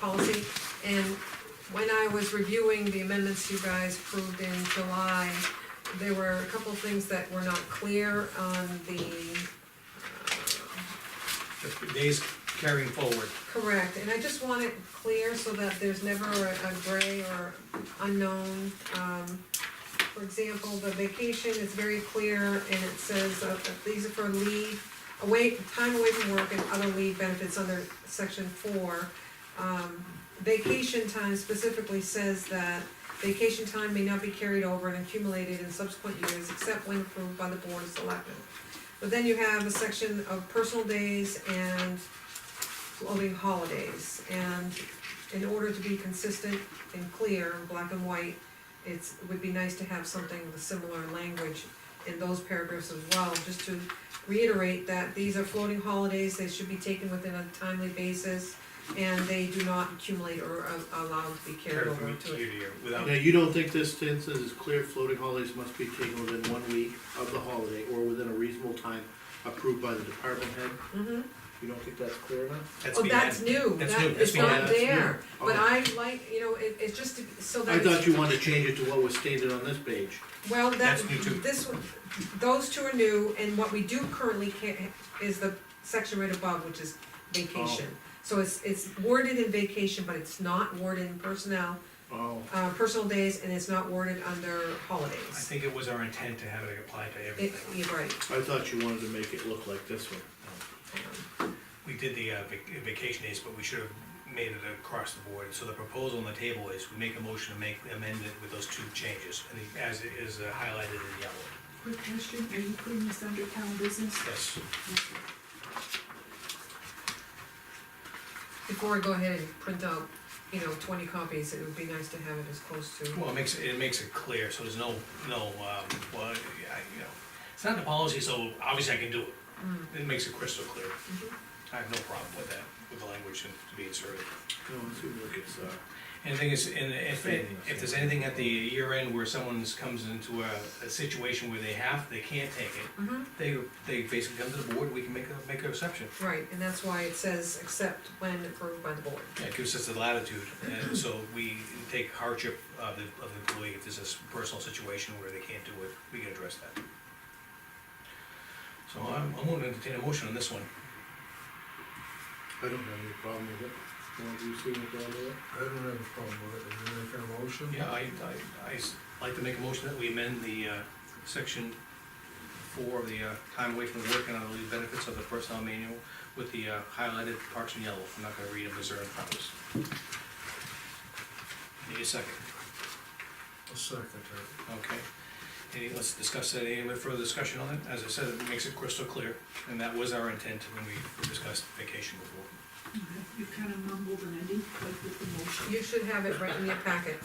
policy. And when I was reviewing the amendments you guys approved in July, there were a couple of things that were not clear on the, The days carrying forward. correct, and I just want it clear so that there's never a gray or unknown. For example, the vacation is very clear, and it says, these are for leave, time away from work and other leave benefits under section 4. Vacation time specifically says that vacation time may not be carried over and accumulated in subsequent years, except when approved by the board of selectmen. But then you have a section of personal days and floating holidays. And in order to be consistent and clear, black and white, it would be nice to have something with similar language in those paragraphs as well, just to reiterate that these are floating holidays, they should be taken within a timely basis, and they do not accumulate or are allowed to be carried over to it. Without, Now, you don't think this instance is clear, floating holidays must be taken within 1 week of the holiday, or within a reasonable time approved by the department head? Mm-hmm. You don't think that's clear enough? that's Oh, being that's added. new, That's that, new. That's it's being not added. That's new. there, but Oh. I like, you know, so that I it's. thought you wanted to change it to what was stated on this page. Well, that, That's new too. this one, those two are new, and what we do currently is the section right above, which is vacation. Oh. So it's worded in vacation, but it's not worded in personnel, Oh. personal days, and it's not worded under I holidays. think it was our intent to have it apply to everything. You're right. I thought you wanted to make it look like this one. We did the vacation days, but we should have made it across the board. So the proposal on the table is we make a motion to amend it with those 2 changes, and as it is highlighted in yellow. Quick question, are you putting this under town business? Yes. Before I go ahead and print out, 20 copies, it would be nice to have it as close to. Well, it makes it clear, so there's no, well, it's not the policy, so obviously I can do it. It makes it crystal clear. I have no problem with that, with the language to be inserted. No, it seems like it's, And the thing is, and if there's anything at the year end where someone comes into a situation where they can't take it, they basically come to the board, we can make an exception. Right, and that's why it says except when approved by the board. Yeah, it gives us the latitude, and so we take hardship of the employee, if there's a personal situation where they can't do it, we can address that. So I'm gonna entertain a motion on this one. I don't have any problem with it. Do you see any problem with it? I don't have a problem with it, are you making a motion? Yeah, I like to make a motion that we amend the, section 4 of the, time away from work and other leave benefits of the personnel manual with the, highlighted parts in yellow. I'm not gonna read them as they're in front of us. Need a second? A second, Okay. Let's discuss that, any further discussion on it? As I said, it makes it crystal clear, and that was our intent when we discussed vacation before. You kind of mumbled and I didn't quite get the motion. You should have it right in your packet.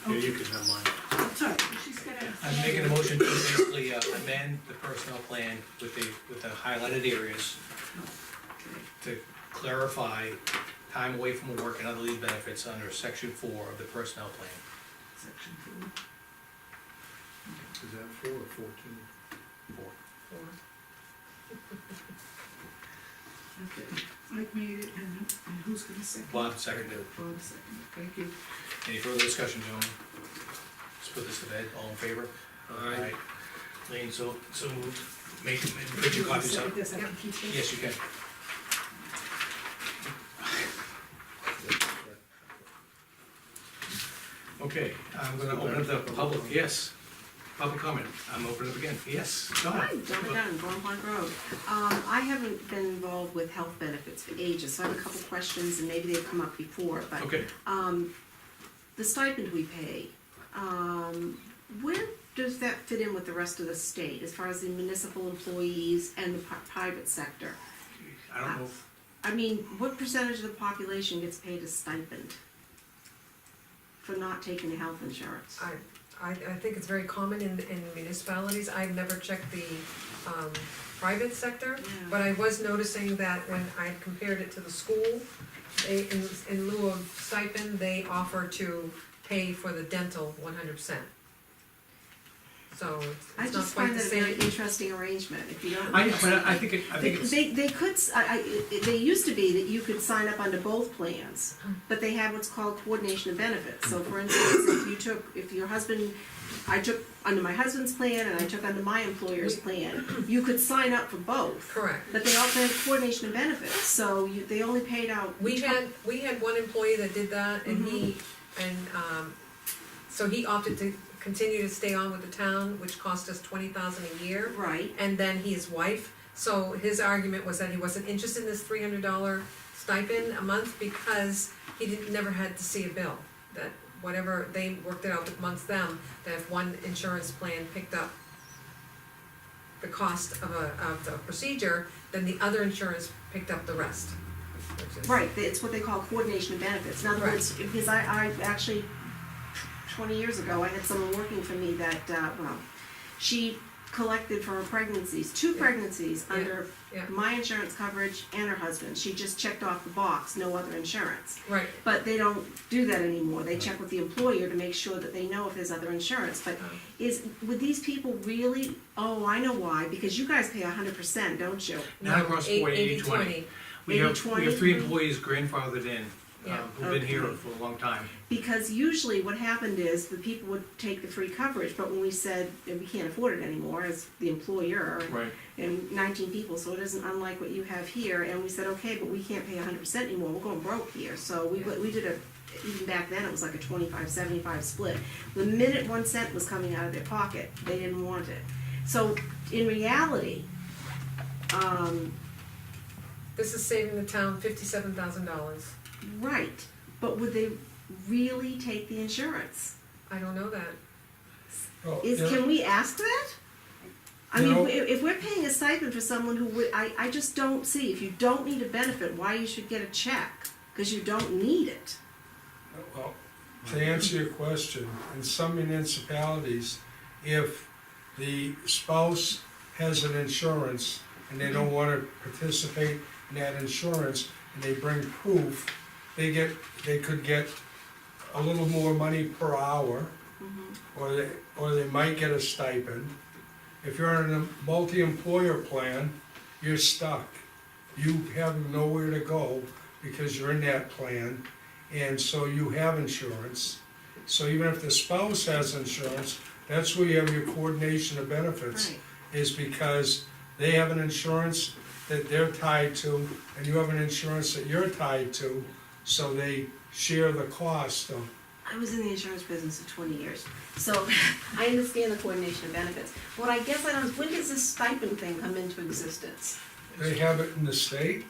Yeah, you can have mine. Sorry, she's gotta. I'm making a motion to basically amend the personnel plan with the highlighted areas to clarify time away from work and other leave benefits under section 4 of the personnel plan. Section 4. Is that 4 or 14? 4. Okay, Mike made it, and who's gonna second? Bob seconded it. Bob seconded, thank you. Any further discussion, gentlemen? Let's put this to bed, all in favor? Aye. Lean, so moved. Put your copies up. Yes, I can keep this. Yes, you can. Okay, I'm gonna open up the public, yes, public comment, I'm opening up again, yes, Donna. Hi, Donna Dunn, Gorham Pond Road. I haven't been involved with health benefits for ages, so I have a couple questions, and maybe they've come up before, but, Okay, the stipend we pay, where does that fit in with the rest of the state, as far as the municipal employees and the private sector? I don't know, I mean, what percentage of the population gets paid a stipend for not taking the health insurance? I think it's very common in municipalities. I've never checked the, private sector, but I was noticing that when I compared it to the school, they, in lieu of stipend, they offer to pay for the dental 100%. So I it's not just quite find the that a very same. interesting arrangement, if you don't. I think it's. They could, they used to be that you could sign up under both plans, but they had what's called coordination of benefits. So for instance, if your husband, I took under my husband's plan and I took under my employer's plan, you could sign up for both. Correct. But they also had coordination of benefits, so they only paid out. We had one employee that did that, and so he opted to continue to stay on with the town, which cost us $20,000 a year. Right. And then his wife, so his argument was that he wasn't interested in this $300 stipend a month because he never had to see a bill. That whatever, they worked it out amongst them, that if one insurance plan picked up the cost of the procedure, then the other insurance picked up the rest. which is- Right, it's what they call coordination of benefits. In other Right. words, because I actually, 20 years ago, I had someone working for me that, well, she collected for her pregnancies, 2 pregnancies under Yeah. my insurance coverage and her husband. She just checked off the box, no other insurance. Right. But they don't do that anymore. They check with the employer to make sure that they know if there's other insurance. But would these people really, oh, I know why, because you guys pay 100%, don't you? Not across the board, 80/20. We have 3 employees grandfathered in, who've been here for a long time. Because usually what happened is the people would take the free coverage, but when we said that we can't afford it anymore as the employer, Right. and 19 people, so it isn't unlike what you have here, and we said, okay, but we can't pay 100% anymore, we're going broke here, so we did even back then, it was like a 25-75 split. The minute 1 cent was coming out of their pocket, they didn't want it. So in reality, This is saving the town $57,000. right, but would they really take the insurance? I don't know that. Can we ask that? I You mean, know- if we're paying a stipend for someone who would, I just don't see, if you don't need a benefit, why you should get a check, because you don't need it. Well, to answer your question, in some municipalities, if the spouse has an insurance and they don't wanna participate in that insurance, and they bring proof, they could get a little more money per hour, or they might get a stipend. If you're in a multi-employer plan, you're stuck. You have nowhere to go because you're in that plan, and so you have insurance. So even if the spouse has insurance, that's where you have your coordination of benefits, Right. is because they have an insurance that they're tied to, and you have an insurance that you're tied to, so they share the cost of. I was in the insurance business for 20 years, so I understand the coordination of benefits. What I guess I don't, when does this stipend thing come into existence? They have it in the state,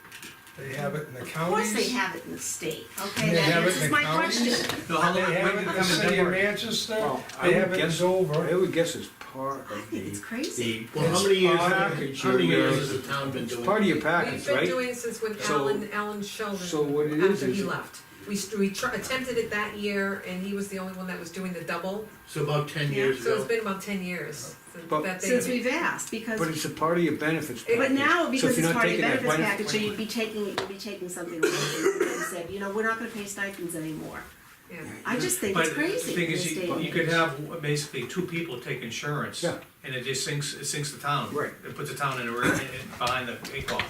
they have it in the Of counties. course they have it in the state, okay, They that have it in answers the my counties. question. No, how They long, have when it did in it the come to city of Dunbarton? Manchester, Well, I they would have it in guess- Dover. I would guess it's part I of think it's the, crazy. Well, how many years, package, how many your- years has the town been doing? it's part of your We've package, been right? doing it since when So- Alan Sheldon, so what it is after he is- left. We attempted it that year, and he was the only one that was doing the double, So about 10 Yeah. years so it's ago. been about 10 years But- that they. Since we've asked, because, But it's a part of your benefits package. but now, So because if you're it's not part of your taking that benefits benefit- package, so you'd be taking something away and said, you know, we're not gonna pay stipends anymore. Yeah. I just think But it's the crazy thing in is, this day you and could age. have basically 2 people take insurance. Yeah. And it just sinks the town. Right. It puts the town behind the 8 ball.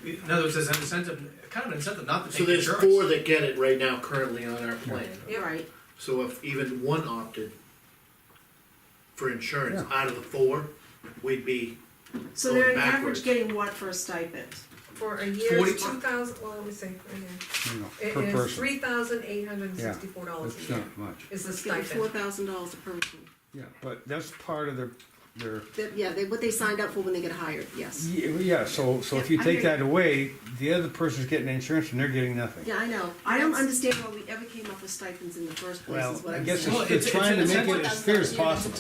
In other words, there's an incentive, kind of an incentive not to So take there's insurance. 4 that get it right now currently on our plan. Yeah. Right, So if even 1 opted for insurance Yeah. out of the 4, we'd be, so they're on Going average backwards. getting what for a stipend? For a year, 40 it's 2,000, well, let me see, right here. You know, It per is person. $3,864 a It's year, not much. is the It's getting stipend. $4,000 a person. Yeah, but that's part of their, Yeah, what they signed up for when they get hired, yes. yeah, so if you Yeah, I take hear that away, the other person's getting insurance and they're getting nothing. Yeah, I know. I don't understand why we ever came up with stipends in the first place, Well, is what I I'm guess saying. it's trying to make it as fair as possible.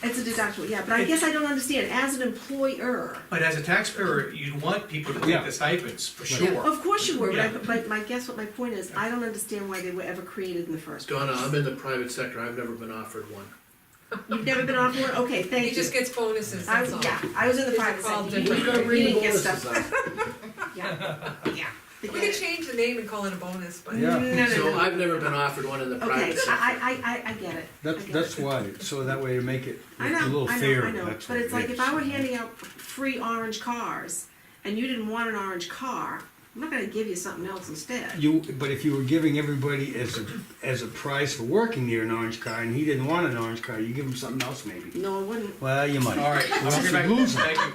It's a deductible, yeah, but I guess I don't understand, as an employer. But as a taxpayer, you'd want people to take Yeah. the stipends, for Yeah, sure. of course you would, Yeah. but what my point is, I don't understand why they were ever created in the first place. Donna, I'm in the private sector, I've never been offered one. You've never been on one? Okay, thank you. He just gets bonuses, I, that's all. yeah, I was in the These are private called sector. different. You didn't get stuff. Yeah, yeah. We could change the name and call it a bonus, but. Yeah. No, So no, no. I've never been offered one in the Okay, private sector. I get it. I get That's it. why, so that way to make it I a know, little I know, fairer, I know, that's but what it's it like is. if I were handing out free orange cars, and you didn't want an orange car, I'm not gonna give you something else instead. But if you were giving everybody as a prize for working near an orange car and he didn't want an orange car, you give him something else maybe. No, I wouldn't. Well, you might. All right, Well, I'll if get you back, lose him, thank you.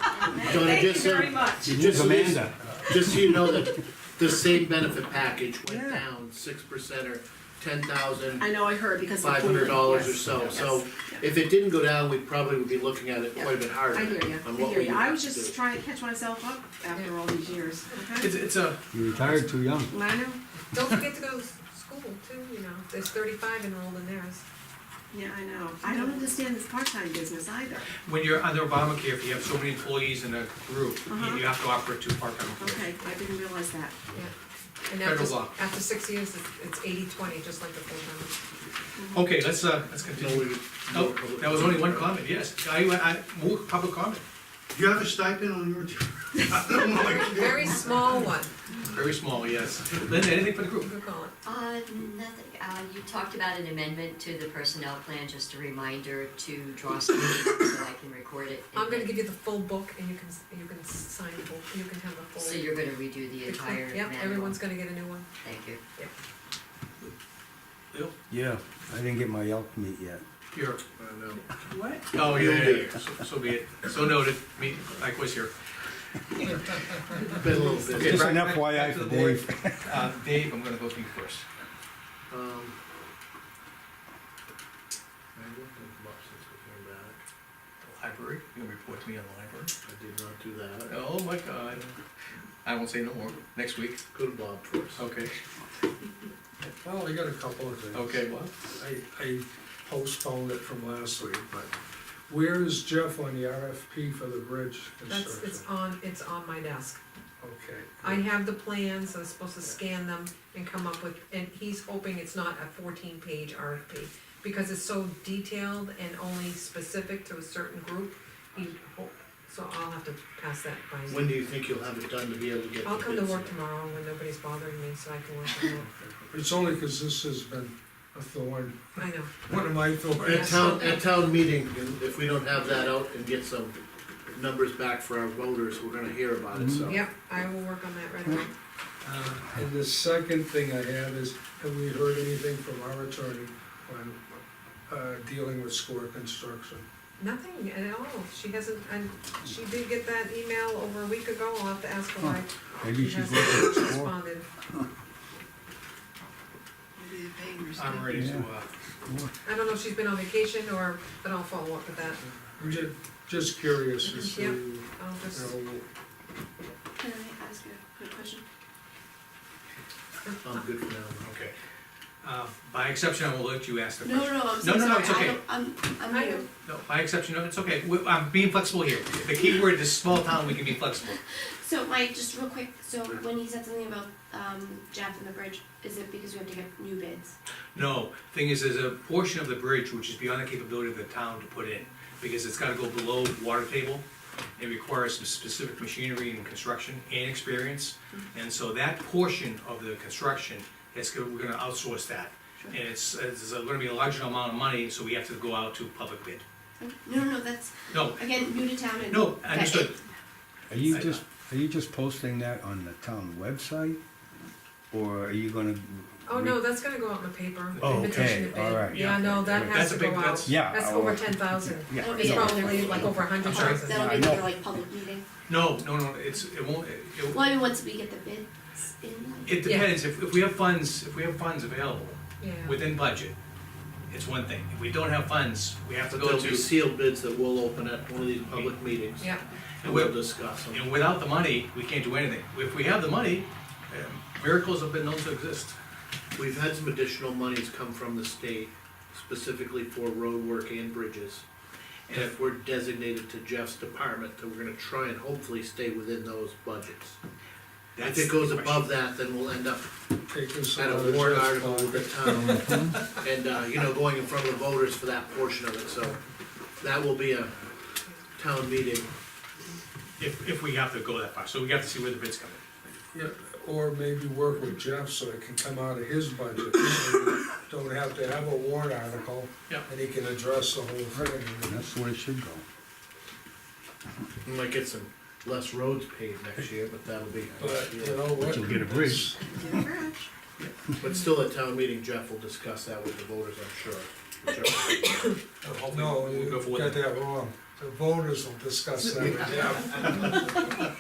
Donna, Thank you just very so- much. you Just lose so this- Amanda. Just so you know that the same benefit package went Yeah. down 6% or 10,000. I know, I heard because. of $500 or yes, so, yes, so yeah. if it didn't go down, we probably would be looking at it Yeah. quite a bit harder. I hear you, on I what hear we you. would I have was to just do. trying to catch myself up after all these years, okay? It's a, You retired too young. I know. Don't forget to go to school too, you know, there's 35 enrolled in theirs. Yeah, I know. I don't understand this part-time business either. When you're under Obamacare, if you have so many employees in a group, you have to offer it to part-time employees. Okay, I didn't realize that. Yeah. And Federal after, law. after 6 years, it's 80-20, just like the full-timers. Okay, let's continue. Oh, that was only one comment, yes. I more public comment. Do you have a stipend on your? Very small one. Very small, yes. Linda, anything for the group? Good call it. Nothing, you talked about an amendment to the personnel plan, just a reminder to draw something up so I can record it. I'm gonna give you the full book and you can sign the book, you can have the full. So you're gonna redo the entire Yep, manual? everyone's gonna get a new one. Thank you. Yep. Bill? Yeah, I didn't get my elk meat yet. Here. No. What? Oh, yeah. So be it. So noted. Me, likewise here. Been a little bit. Okay, Just an back FYI to for the board. Dave. Dave, I'm gonna go to you first. I don't think much since we came back. Library, you gonna report to me on the library? I did not do that. Oh, my God. I won't say no more. Next week. Go to Bob first. Okay. Well, I got a couple of things. Okay, well, I postponed it from last week, but where is Jeff on the RFP for the bridge That's, construction? it's on my desk. Okay. I have the plans, I'm supposed to scan them and come up with, and he's hoping it's not a 14-page RFP. Because it's so detailed and only specific to a certain group, so I'll have to pass that by. When do you think you'll have it done to be able to get the I'll come to bids work in? tomorrow when nobody's bothering me, so I can work on it. It's only because this has been a thorn, I know. one of my thorns. At town meeting, if we don't have that out and get some numbers back for our voters, we're gonna hear about it, so. Yep, I will work on that right away. And the second thing I have is, have we heard anything from our attorney on dealing with SCORE construction? Nothing at all, she hasn't, and she did get that email over a week ago, I'll have to ask her why. Maybe She she's hasn't looking at SCORE. responded. Maybe they're paying her I'm still. ready to, I don't know if she's been on vacation or, but I'll follow up with that. I'm just curious to see, Yep, you I'll just, know, Can I ask a quick question? I'm good for now. okay. By exception, I will let you ask the No, question. I'm so No, sorry. it's okay. I'm I new. know. No, by exception, no, it's okay. I'm being flexible here. The key word is small town, we can be flexible. So Mike, just real quick, so when he said something about Jeff and the bridge, is it because we have to get new bids? No, thing is, there's a portion of the bridge which is beyond the capability of the town to put in, because it's gotta go below water table. It requires some specific machinery and construction and experience, and so that portion of the construction, we're gonna outsource that. Sure. And it's gonna be a larger amount of money, so we have to go out to public bid. No, that's, No, again, new to town and. no, understood. Are you just posting that on the town website? Or are you gonna? oh no, that's gonna go out in the paper, Oh, invitation to okay, bid. all right. Yeah, no, that That's has a to big- go out. that's- Yeah, That's I over will. 10,000. Yeah. That'll It's be probably like over sorry. 100,000. That'll be I know. another like public meeting. No, it won't, Well, I mean, once we get the bids in. it depends, if we have funds available Yeah. within budget, it's one thing. If we don't have funds, we have to But go there'll be to, sealed bids that we'll open at one of these public meetings. Yeah, And we'll discuss them. and without the money, we can't do anything. If we have the money, miracles have been known to exist. We've had some additional monies come from the state specifically for road work and bridges. And if we're designated to Jeff's department, then we're gonna try and hopefully stay within those budgets. If That's it goes the question. above that, then we'll end up taking some at a other warrant Jeff's article with the pocket. town. And, going in front of the voters for that portion of it, so that will be a town meeting. If we have to go that far, so we have to see where the bids come in. Yeah, or maybe work with Jeff so it can come out of his budget. So we don't have to have a warrant article. Yeah. And he can address the whole thing. That's the way it should go. We might get some less roads paved next year, but that'll be. But, you know what? You'll get a bridge. But still at town meeting, Jeff will discuss that with the voters, I'm sure. Whichever. No, We'll you go for what got the- that wrong. The voters will discuss that with Jeff.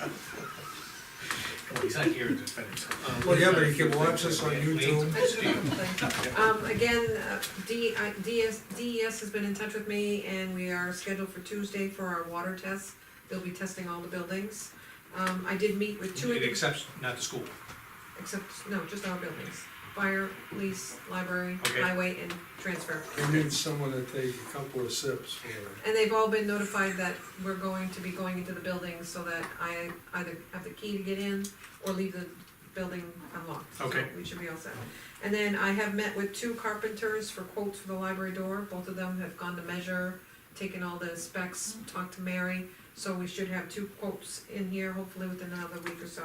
Well, he's not here to defend himself. Well, yeah, but he can watch us on YouTube. I should have a complaint. Again, DES has been in touch with me and we are scheduled for Tuesday for our water tests. They'll be testing all the buildings. I did meet with two, It accepts, not the school. except, no, just our buildings. fire, police, library, Okay. highway, and transfer. We need someone to take a couple of sips for it. And they've all been notified that we're going to be going into the building so that I either have the key to get in or leave the building unlocked. So Okay. we should be all set. And then I have met with 2 carpenters for quotes for the library door. Both of them have gone to measure, taken all the specs, talked to Mary. So we should have 2 quotes in here, hopefully within another week or so.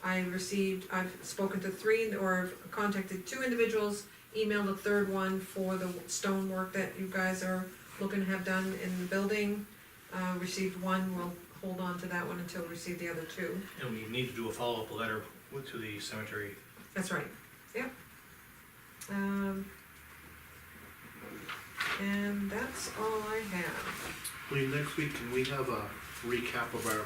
I've spoken to 3, or contacted 2 individuals, emailed a 3rd one for the stone work that you guys are looking to have done in the building. Received 1, we'll hold on to that one until we receive the other 2. And we need to do a follow-up letter to the cemetery. That's right, yep. And that's all I have. Lee, next week, can we have a recap of our,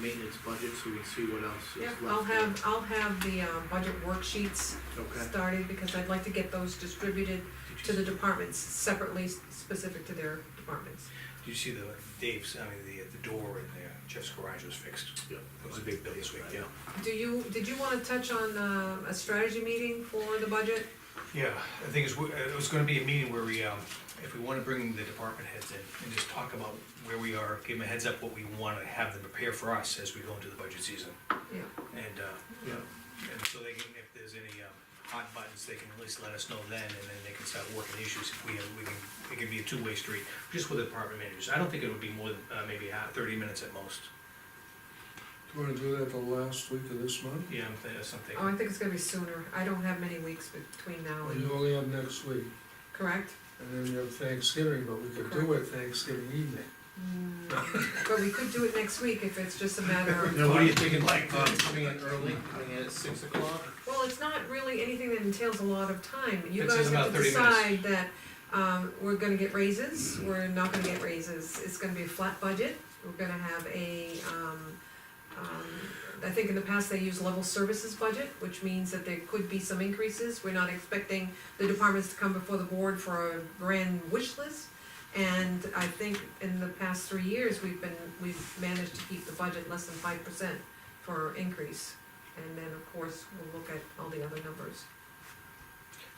maintenance budget so we can see what else is Yeah, left? I'll have the, budget worksheets Okay. started, because I'd like to get those distributed to the departments separately, specific to their departments. Did you see Dave's, the door in there, Jeff's garage was fixed? Yeah. It was a big bill this week, yeah. Did you wanna touch on, a strategy meeting for the budget? Yeah, the thing is, it was gonna be a meeting where we, if we wanna bring the department heads in and just talk about where we are, give them a heads up what we wanna have them prepare for us as we go into the budget season. Yeah. And, Yeah. and so they can, if there's any, hot buttons, they can at least let us know then, and then they can start working issues. If it can be a two-way street, just with the department managers. I don't think it would be more than, maybe 30 minutes at most. Do you wanna do that the last week of this month? Yeah, something. Oh, I think it's gonna be sooner. I don't have many weeks between now Well, and, you only have next week, correct? and then you have Thanksgiving, but we could do it Thanksgiving evening. But we could do it next week if it's just a matter of. Now, what are you thinking, like, coming in early, coming in at 6 o'clock? Well, it's not really anything that entails a lot of time. You It guys says have about to 30 decide that, we're gonna get raises, we're not gonna get raises. It's gonna be a flat budget. We're gonna have I think in the past they used level services budget, which means that there could be some increases. We're not expecting the departments to come before the board for a grand wish list. And I think in the past 3 years, we've managed to keep the budget less than 5% for increase. And then, of course, we'll look at all the other numbers.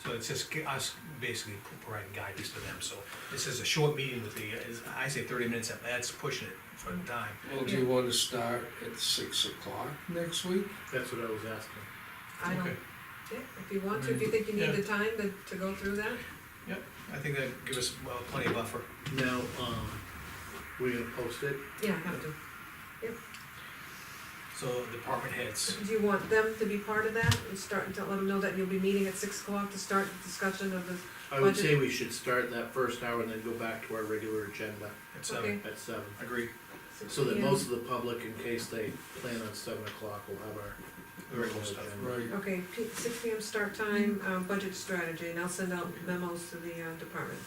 So it's just us basically providing guidance to them, so this is a short meeting with I say 30 minutes, that's pushing it for the time. Well, do you wanna start at 6 o'clock next week? That's what I was asking. I don't, Okay. yeah, if you want to, if you think you need the time to go through that. Yep, I think that gives us, well, plenty of buffer. Now, we're gonna post it? Yeah, I have to. So department heads, Do you want them to be part of that and start to let them know that you'll be meeting at 6 o'clock to start the discussion of this? I would Budget. say we should start that first hour and then go back to our regular agenda at 7, at 7. agree. 6 So that p.m. most of the public, in case they plan on 7 o'clock, will have our regular stuff. agenda. Right. Okay, 6 p.m. start time, budget strategy, and I'll send out memos to the department.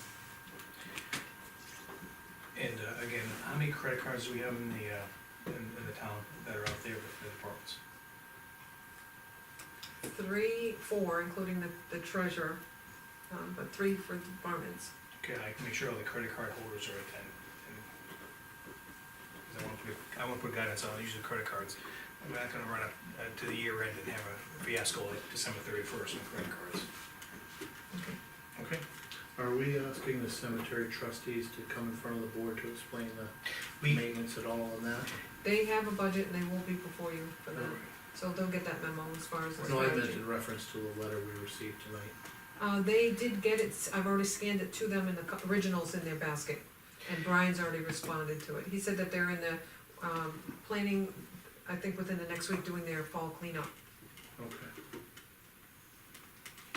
And again, how many credit cards do we have in the town that are out there with the departments? 3, 4, including the treasurer, but 3 for departments. Okay, I can make sure all the credit card holders are attended. I wanna put guidance on using credit cards. I'm not gonna run up to the year end and have a fiasco like December 31st on credit cards. Okay? Are we asking the cemetery trustees to come in front of the board to explain the maintenance at all on that? They have a budget and they will be before you for that, so they'll get that memo as far as the No, I meant strategy. in reference to the letter we received tonight. They did get it, I've already scanned it to them in the originals in their basket, and Brian's already responded to it. He said that they're in the, planning, I think within the next week, doing their fall cleanup. Okay.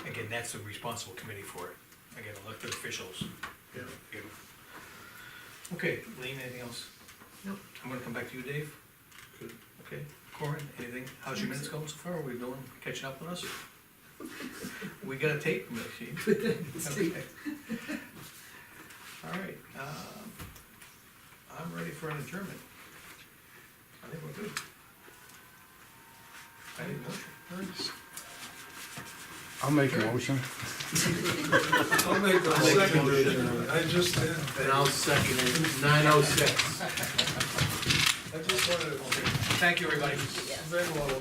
Again, that's the responsible committee for it. Again, elected officials. Yeah. Okay, Lean, anything else? Nope. I'm gonna come back to you, Dave. Good. Okay, Corin, anything? How's your minutes going so far? Are we doing, catching up with us? We got a tape machine. Okay. All right, I'm ready for an adjournment. I think we're good. I need a motion. I'll make a motion. I'll make the second motion. I just did. And I'll second it, 9:06. I just wanted to. Thank you, everybody. Very well done.